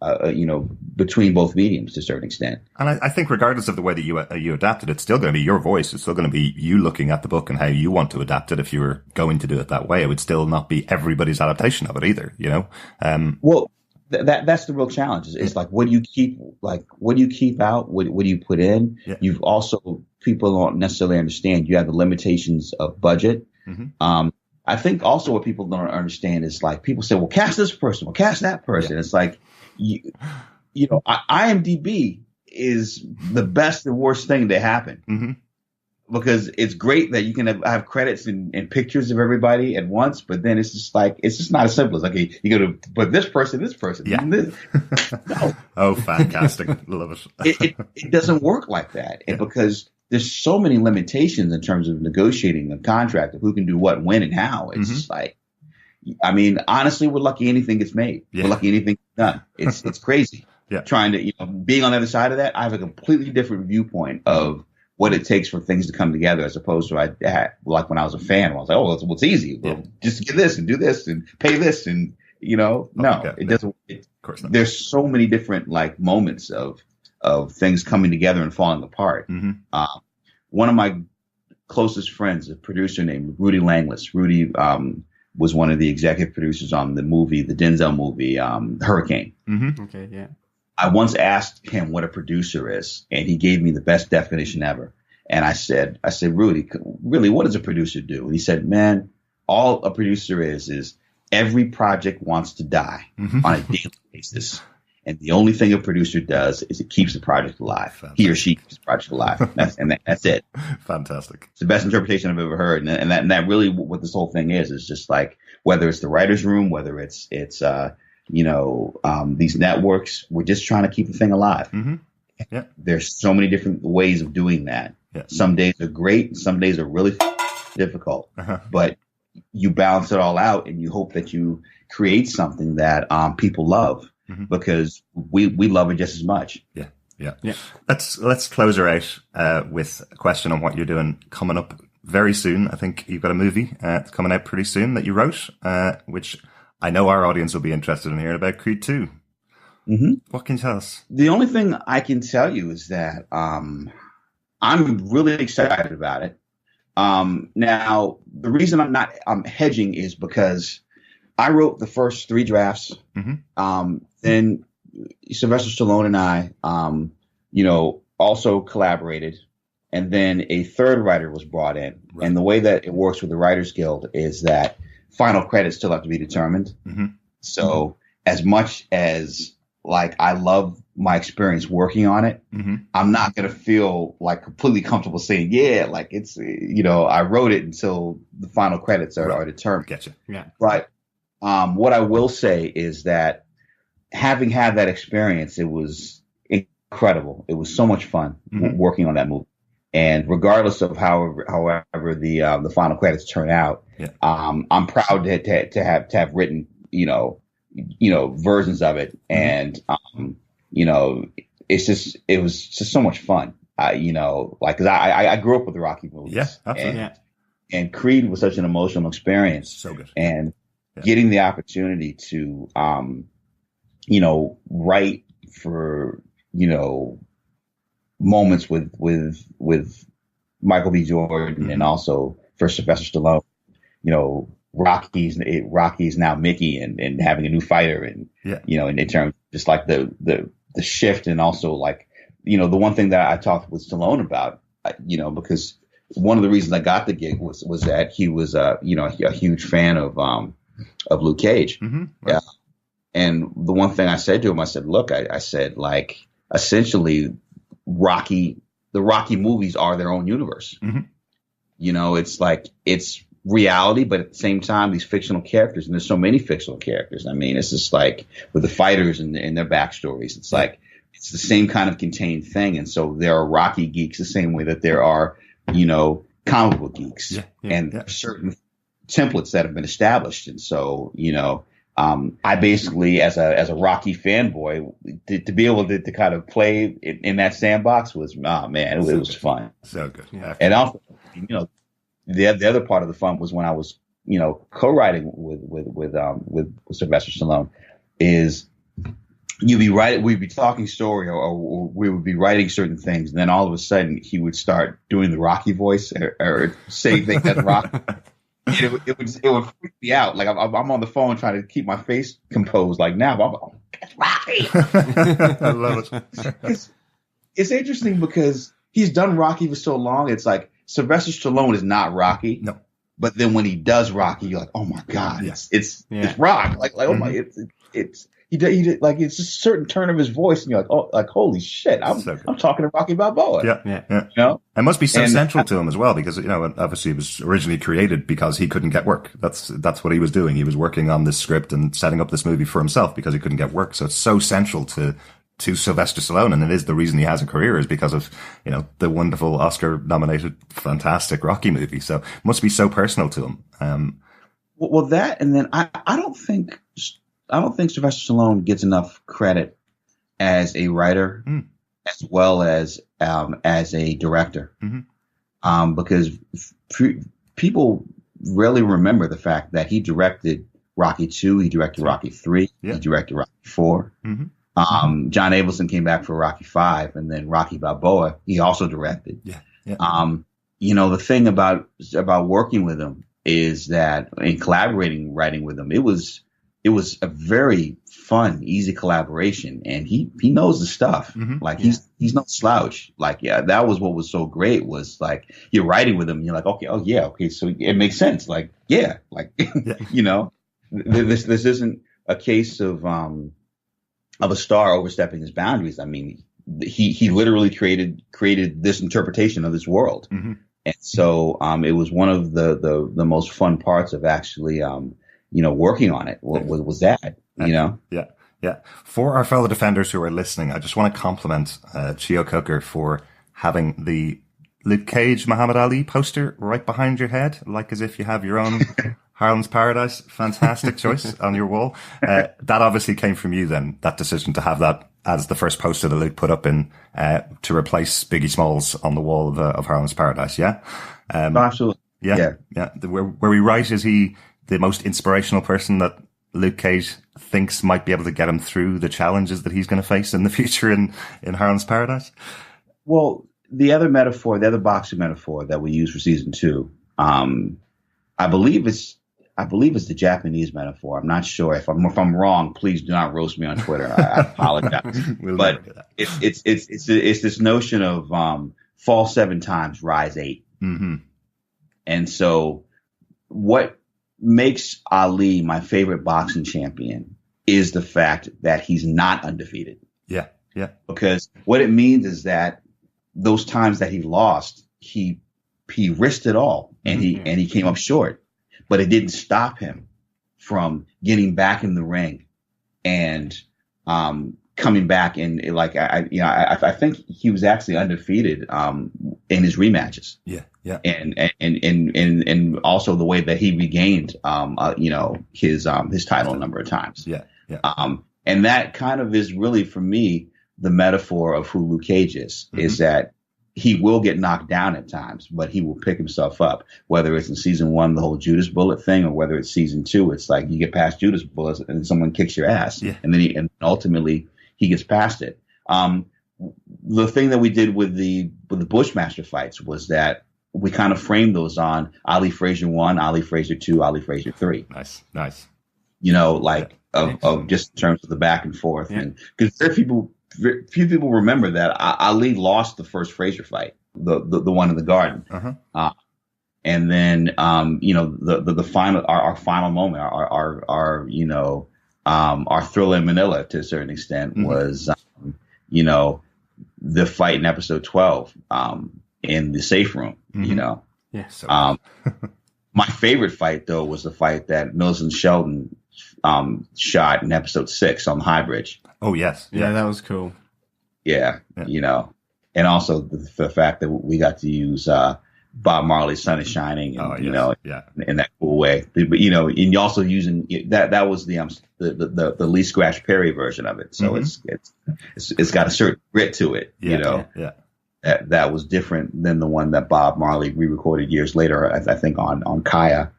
between both mediums to a certain extent. And I think regardless of the way that you adapt it, it's still going to be your voice. It's still going to be you looking at the book and how you want to adapt it. If you were going to do it that way, it would still not be everybody's adaptation of it either, Well, that's the real challenge. It's like, what do you keep out? What do you put in? Yeah. You've also, people don't necessarily understand. You have the limitations of budget. I think also what people don't understand is like people say, well, cast this person, well, cast that person. Yeah. It's like, IMDb is the best and worst thing to happen because it's great that you can have credits and pictures of everybody at once, but then it's just not as simple as okay, you got to put this person. Yeah. This. No. Oh, fantastic. Love it. It doesn't work like that. And because there's so many limitations in terms of negotiating a contract of who can do what, when, and how. It's just like, I mean, honestly, we're lucky anything gets made. Yeah. We're lucky anything gets done. It's crazy. Yeah. Trying to, being on the other side of that, I have a completely different viewpoint of what it takes for things to come together as opposed to like when I was a fan, I was like, oh, it's easy. Well, just get this and do this and pay this. And, no, it doesn't. Of course not. There's so many different like moments of things coming together and falling apart. One of my closest friends, a producer named Rudy Langless. Rudy was one of the executive producers on the Denzel movie, Hurricane. Okay, yeah. I once asked him what a producer is, and he gave me the best definition ever. And I said, Rudy, really, what does a producer do? And he said, man, all a producer is every project wants to die on a daily basis. And the only thing a producer does is it keeps the project alive. Fantastic. He or she keeps the project alive. That's it. Fantastic. It's the best interpretation I've ever heard. And that really what this whole thing is just like, whether it's the writer's room, whether it's these networks, we're just trying to keep the thing alive. Mm-hmm. Yeah. There's so many different ways of doing that. Yeah. Some days are great. Some days are really difficult, but you balance it all out and you hope that you create something that people love because we love it just as much. Yeah. Let's close her out with a question on what you're doing coming up very soon. I think you've got a movie coming out pretty soon that you wrote, which I know our audience will be interested in hearing about. Creed 2. Mm-hmm. What can you tell us? The only thing I can tell you is that I'm really excited about it. Now, the reason I'm hedging is because I wrote the first 3 drafts. Then Sylvester Stallone and I, also collaborated. And then a third writer was brought in. Right. And the way that it works with the Writers Guild is that final credits still have to be determined. So as much as like I love my experience working on it, I'm not going to feel like completely comfortable saying, like it's, I wrote it until the final credits are determined. Gotcha. Yeah. But what I will say is that having had that experience, it was incredible. It was so much fun working on that movie. And regardless of however the final credits turn out, I'm proud to have written, versions of it. And, it was just so much fun. Cause I grew up with the Rocky movies. Yeah, absolutely. And Creed was such an emotional experience. So good. And getting the opportunity to, write for, moments with Michael B. Jordan and also for Sylvester Stallone, Rocky's now Mickey and having a new fighter and, in terms just like the shift and also like, the one thing that I talked with Stallone about, because one of the reasons I got the gig was that he was, a huge fan of Luke Cage. Yeah. And the one thing I said to him, I said, look, I said, like, essentially the Rocky movies are their own universe. It's like, it's reality, but at the same time, these fictional characters, and there's so many fictional characters. I mean, it's just like with the fighters and their backstories, it's like, it's the same kind of contained thing. And so there are Rocky geeks the same way that there are, comic book geeks and certain templates that have been established. And so, I basically, as a Rocky fanboy, to be able to kind of play in that sandbox was, it was fun. So good. Yeah. And also, the other part of the fun was when I was, co-writing with Sylvester Stallone, is we'd be talking story or we would be writing certain things, and then all of a sudden he would start doing the Rocky voice or saying things as Rocky. It would freak me out. Like I'm on the phone trying to keep my face composed. Like now, I'm like, that's Rocky. I love it. It's interesting because he's done Rocky for so long. It's like Sylvester Stallone is not Rocky. No. But then when he does Rocky, you're like, oh my God, it's Rock. Like oh my, he did like it's just a certain turn of his voice, and you're like, oh, like holy shit, I'm talking to Rocky Balboa. Yeah. It must be so central to him as well, because obviously it was originally created because he couldn't get work. That's what he was doing. He was working on this script and setting up this movie for himself because he couldn't get work. So it's so central to Sylvester Stallone, and it is the reason he has a career is because of the wonderful Oscar-nominated, fantastic Rocky movie. So it must be so personal to him. Well, that, and then I don't think Sylvester Stallone gets enough credit as a writer as well as a director, because people rarely remember the fact that he directed Rocky 2, he directed Rocky 3, he directed Rocky 4. John Avildsen came back for Rocky 5, and then Rocky Balboa he also directed. The thing about working with him is that in writing with him, it was it was a very fun, easy collaboration, and he knows the stuff. Like he's no slouch. Like, yeah, that was what was so great, was like you're writing with him and you're like, okay, so it makes sense. Like, yeah, like you know, this isn't a case of a star overstepping his boundaries. I mean, he literally created this interpretation of this world. And so it was one of the most fun parts of actually working on it was that, you know? Yeah. For our fellow defenders who are listening, I just want to compliment Cheo Coker for having the Luke Cage Muhammad Ali poster right behind your head, like as if you have your own Harlems Paradise. Fantastic choice on your wall. That obviously came from you then, that decision to have that as the first poster that Luke put up in to replace Biggie Smalls on the wall of Harlems Paradise, yeah? Absolutely. Yeah. Were we right? Is he the most inspirational person that Luke Cage thinks might be able to get him through the challenges that he's going to face in the future in Harlem's Paradise? Well, the other boxing metaphor that we use for season 2, I believe it's the Japanese metaphor. I'm not sure. If I'm wrong, please do not roast me on Twitter. I apologize. But it's this notion of fall 7 times, rise 8. And so what makes Ali my favorite boxing champion is the fact that he's not undefeated. Yeah. Because what it means is that those times that he lost, he risked it all and he came up short, but it didn't stop him from getting back in the ring and coming back. And like I think he was actually undefeated in his rematches. Yeah. And also the way that he regained his title a number of times. And that kind of is really, for me, the metaphor of who Luke Cage is that he will get knocked down at times, but he will pick himself up, whether it's in season 1, the whole Judas bullet thing, or whether it's season 2, it's like you get past Judas bullets and someone kicks your ass. And then and ultimately he gets past it. The thing that we did with the Bushmaster fights was that we kind of framed those on Ali Frazier 1, Ali Frazier 2, Ali Frazier 3. Nice. You know, like of just in terms of the back and forth. And because few people remember that Ali lost the first Frazier fight, the one in the garden. And then, the final, our final moment, our thriller in Manila to a certain extent was, the fight in episode 12, in the safe room, you know. Yeah. So my favorite fight though was the fight that Millicent Sheldon shot in episode 6 on the High Bridge. Oh yes. Yeah, that was cool. Yeah. You know, and also the fact that we got to use Bob Marley's Sun is Shining, and, in that cool way. But, and you also using that was the Lee Scratch Perry version of it. So it's got a certain grit to it, that was different than the one that Bob Marley re-recorded years later, I think on Kaya.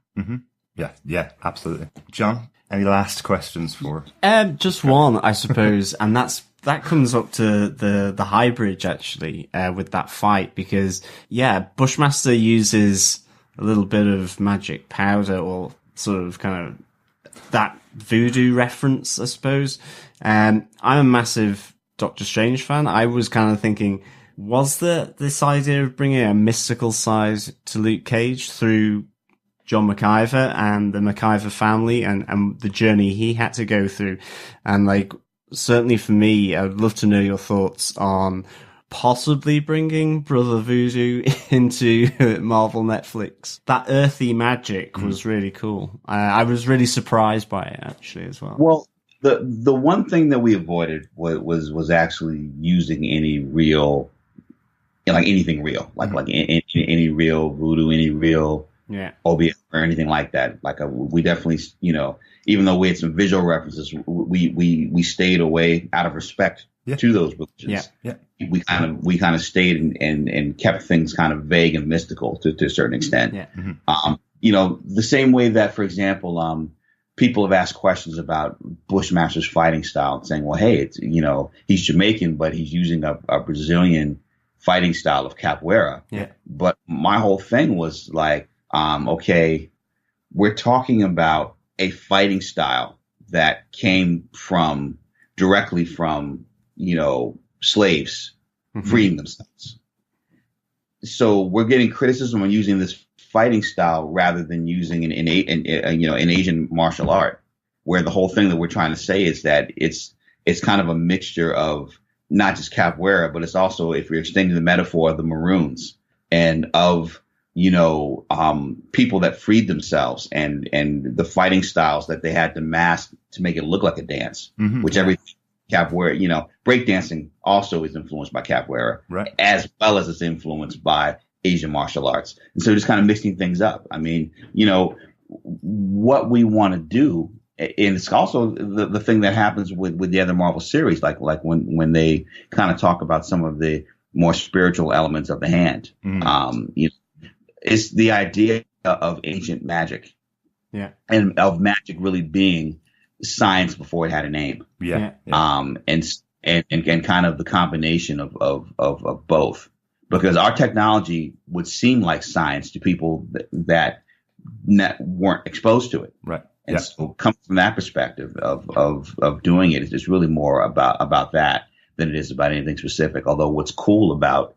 Yeah, absolutely. John, any last questions for? Just one, I suppose, and that comes up to the High Bridge actually, with that fight, because Bushmaster uses a little bit of magic powder, or sort of kind of that voodoo reference, I suppose. I'm a massive Doctor Strange fan. I was kind of thinking, was there this idea of bringing a mystical side to Luke Cage through John McIver and the McIver family and the journey he had to go through? And like, certainly for me, I would love to know your thoughts on possibly bringing Brother Voodoo into Marvel Netflix. That earthy magic was really cool. I was really surprised by it actually as well. Well, the one thing that we avoided was actually using any real, like anything real, like any real voodoo, any real obeah or anything like that. Like we definitely, even though we had some visual references, we stayed away out of respect to those religions. We kind of stayed and kept things kind of vague and mystical to a certain extent. The same way that, for example, people have asked questions about Bushmaster's fighting style, saying, well, hey, it's, he's Jamaican, but he's using a Brazilian fighting style of capoeira. But my whole thing was like, okay, we're talking about a fighting style that came directly from, slaves freeing themselves. So we're getting criticism on using this fighting style rather than using an Asian martial art, where the whole thing that we're trying to say is that it's kind of a mixture of not just capoeira, but it's also, if you're extending the metaphor, the Maroons and of, people that freed themselves and the fighting styles that they had to mask to make it look like a dance, which everything capoeira, breakdancing also is influenced by capoeira, right, as well as it's influenced by Asian martial arts. And so just kind of mixing things up. I mean, what we want to do, and it's also the thing that happens with the other Marvel series, like when they kind of talk about some of the more spiritual elements of the hand. It's the idea of ancient magic, and of magic really being science before it had a name, and kind of the combination of both, because our technology would seem like science to people that weren't exposed to it, right? And so, coming from that perspective of doing it, it's really more about that than it is about anything specific. Although what's cool about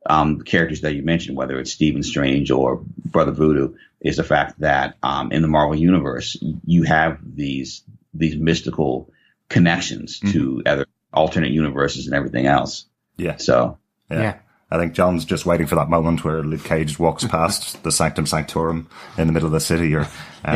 the characters that you mentioned, whether it's Stephen Strange or Brother Voodoo, is the fact that in the Marvel universe, you have these mystical connections to other alternate universes and everything else. Yeah. So, yeah. I think John's just waiting for that moment where Luke Cage walks past the Sanctum Sanctorum in the middle of the city, or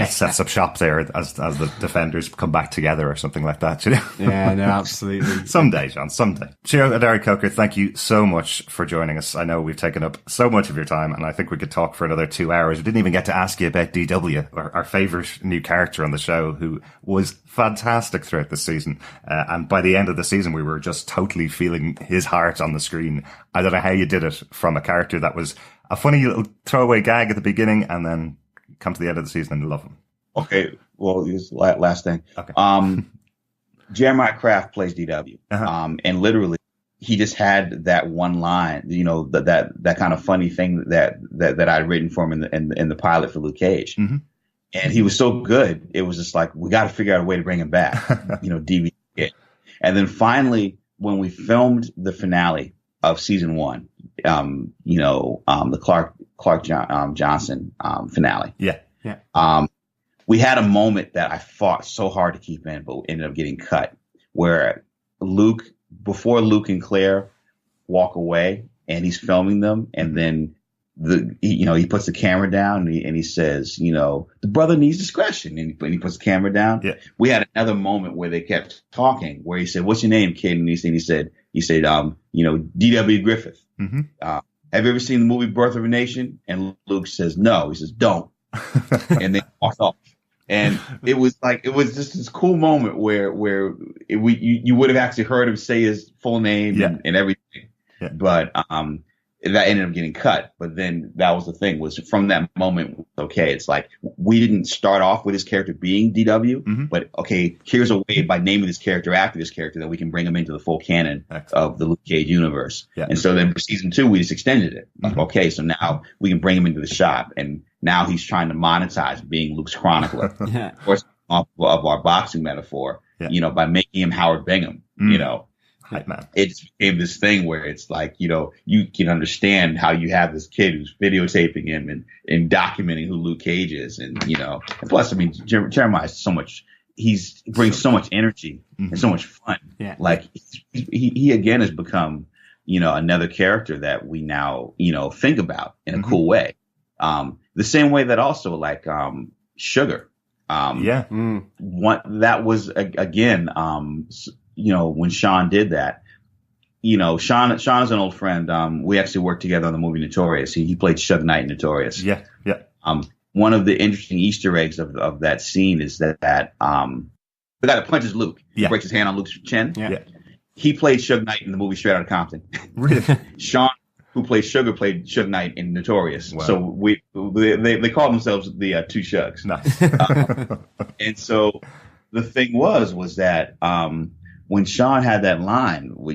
sets up shop there as the Defenders come back together or something like that. Yeah, no, absolutely. Someday, John, someday. Cheo Hodari Coker, thank you so much for joining us. I know we've taken up so much of your time, and I think we could talk for another 2 hours. We didn't even get to ask you about DW, our favourite new character on the show, who was fantastic throughout the season. And by the end of the season, we were just totally feeling his heart on the screen. I don't know how you did it from a character that was a funny little throwaway gag at the beginning and then come to the end of the season and love him. Okay. Well, this last thing. Okay. Jeremiah Kraft plays DW. And literally he just had that one line, that kind of funny thing that I'd written for him in the pilot for Luke Cage. And he was so good. It was just like, we got to figure out a way to bring him back, DV. And then finally, when we filmed the finale of season 1, the Clark Johnson finale. Yeah. We had a moment that I fought so hard to keep in, but ended up getting cut, where before Luke and Claire walk away and he's filming them, and then he puts the camera down and he says, the brother needs discretion, and he puts the camera down. Yeah. We had another moment where they kept talking, where he said, "What's your name, kid?" And he said, D.W. Griffith. Have you ever seen the movie Birth of a Nation? And Luke says, no. He says, don't. And they walked off. And it was just this cool moment where you would have actually heard him say his full name and everything. Yeah. But that ended up getting cut. But then that was the thing, was from that moment, okay, it's like we didn't start off with his character being DW, but okay, here's a way by naming this character after this character that we can bring him into the full canon of the Luke Cage universe. Yeah. And so then for season 2, we just extended it. Like, okay, so now we can bring him into the shop, and now he's trying to monetize being Luke's chronicler. Of course, of our boxing metaphor, by making him Howard Bingham, Hype man. It became this thing where it's like, you can understand how you have this kid who's videotaping him and documenting who Luke Cage is. And, and plus, I mean, Jeremiah is he brings so much energy and so much fun. Yeah. Like he again has become, another character that we now, think about in a cool way. The same way that also like, Sugar. That was again, when Sean did that, Sean is an old friend. We actually worked together on the movie Notorious. He played Suge Knight in Notorious. Yeah. One of the interesting Easter eggs of that scene is that the guy that punches Luke, he breaks his hand on Luke's chin. Yeah. He played Suge Knight in the movie Straight Outta Compton. Really? Sean, who played Sugar, played Suge Knight in Notorious. Wow. So they call themselves the Two Shugs. Nice. And so the thing was that when Sean had that line, I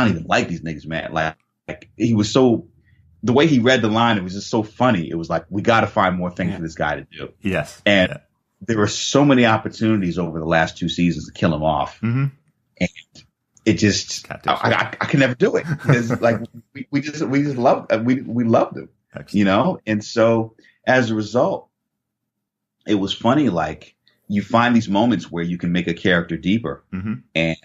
don't even like these niggas, man. Like he was so, the way he read the line, it was just so funny. It was like, we got to find more things for this guy to do. Yes. And there were so many opportunities over the last 2 seasons to kill him off. Mm-hmm. And it just, I can never do it. It's like, we just loved, we loved him, Excellent. you know? And so as a result, it was funny. Like, you find these moments where you can make a character deeper. Mm-hmm. And,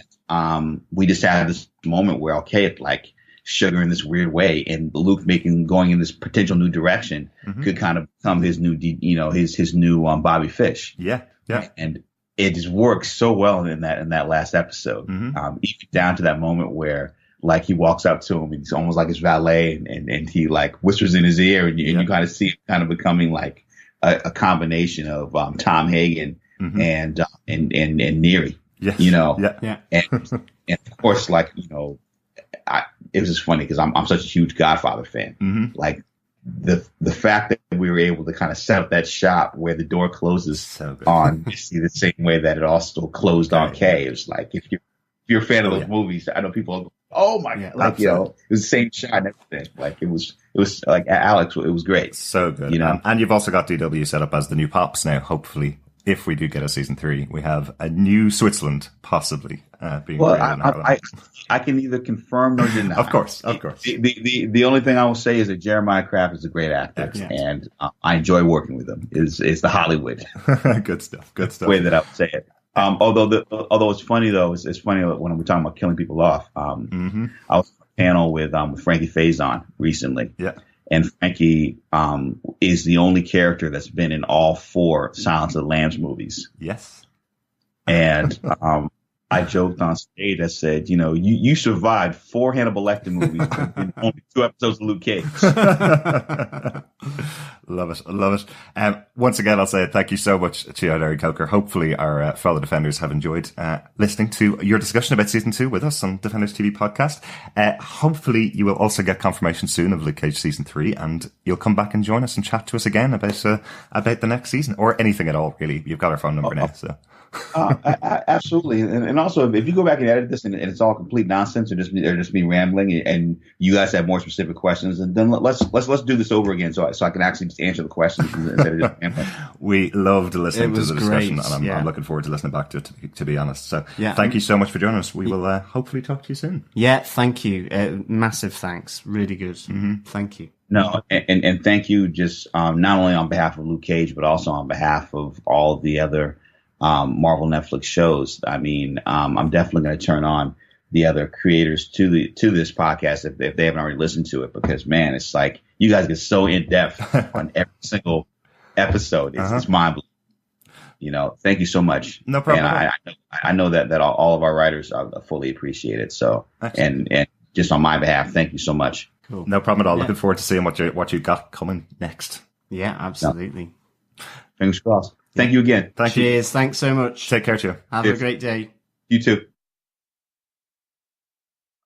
we just had this moment where, okay, like, Sugar in this weird way, and Luke going in this potential new direction could kind of become his new, his new Bobby Fish. Yeah. And it just works so well in that last episode. Even down to that moment where, like, he walks up to him and he's almost like his valet, and he like whispers in his ear, and you kind of see it kind of becoming like a combination of Tom Hagen and Neary. Yes. You know. Yeah. And of course, like, you know, it was just funny because I'm such a huge Godfather fan. Like, the fact that we were able to kind of set up that shot where the door closes on see the same way that it also closed on K. It was like, if you're a fan of those movies, I know people go, oh my God, like, you know, it was the same shot and everything. Like, it was like, Alex, it was great. So good. You know? And you've also got DW set up as the new Pops now, hopefully. If we do get a season 3, we have a new Switzerland possibly being created in Harlem. I can neither confirm nor deny. Of course. The only thing I will say is that Jeremiah Kraft is a great actor, and I enjoy working with him. Is the Hollywood Good stuff. way that I would say it. Although it's funny though, it's funny when we're talking about killing people off. I was on a panel with Frankie Faison recently. Yeah. And Frankie is the only character that's been in all 4 Silence of the Lambs movies. Yes. And I joked on stage. I said, you know, you survived 4 Hannibal Lecter movies and only 2 episodes of Luke Cage. Love it. Once again, I'll say thank you so much, Cheo Hodari Coker. Hopefully our fellow Defenders have enjoyed listening to your discussion about season 2 with us on Defenders TV podcast. Hopefully you will also get confirmation soon of Luke Cage season 3, and you'll come back and join us and chat to us again about the next season, or anything at all, really. You've got our phone number now, so. Absolutely, and also if you go back and edit this and it's all complete nonsense or just me rambling, and you guys have more specific questions, and then let's do this over again so I can actually just answer the questions instead of just rambling. We loved listening to the discussion, great. and I'm looking forward to listening back to it, to be honest. So thank you so much for joining us. We will hopefully talk to you soon. Yeah, thank you. Massive thanks. Really good. Thank you. No, and thank you just not only on behalf of Luke Cage, but also on behalf of all the other Marvel Netflix shows. I mean, I'm definitely going to turn on the other creators to this podcast if they haven't already listened to it, because man, it's like you guys get so in depth on every single episode. It's mind blowing. You know, thank you so much. No problem. And I know that all of our writers fully appreciate it. So, and just on my behalf, thank you so much. Cool. No problem at all. Looking forward to seeing what you got coming next. Yeah, absolutely. No. Fingers crossed. Thank you again. Cheers. Thanks so much. Take care, Cheo. Have a great day. You too.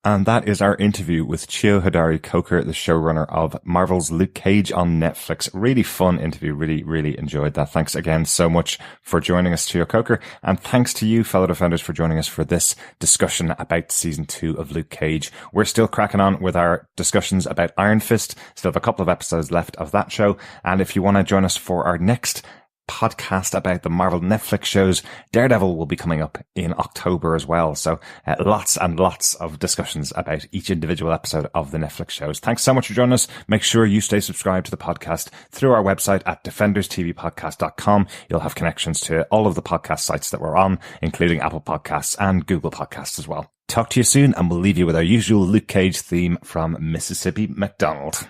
And that is our interview with Cheo Hodari Coker, the showrunner of Marvel's Luke Cage on Netflix. Really fun interview. Really, really enjoyed that. Thanks again so much for joining us, Cheo Coker. And thanks to you, fellow Defenders, for joining us for this discussion about season 2 of Luke Cage. We're still cracking on with our discussions about Iron Fist. Still have a couple of episodes left of that show. And if you want to join us for our next podcast about the Marvel Netflix shows, Daredevil will be coming up in October as well. So lots and lots of discussions about each individual episode of the Netflix shows. Thanks so much for joining us. Make sure you stay subscribed to the podcast through our website at defenderstvpodcast.com. You'll have connections to all of the podcast sites that we're on, including Apple Podcasts and Google Podcasts as well. Talk to you soon, and we'll leave you with our usual Luke Cage theme from Mississippi McDonald.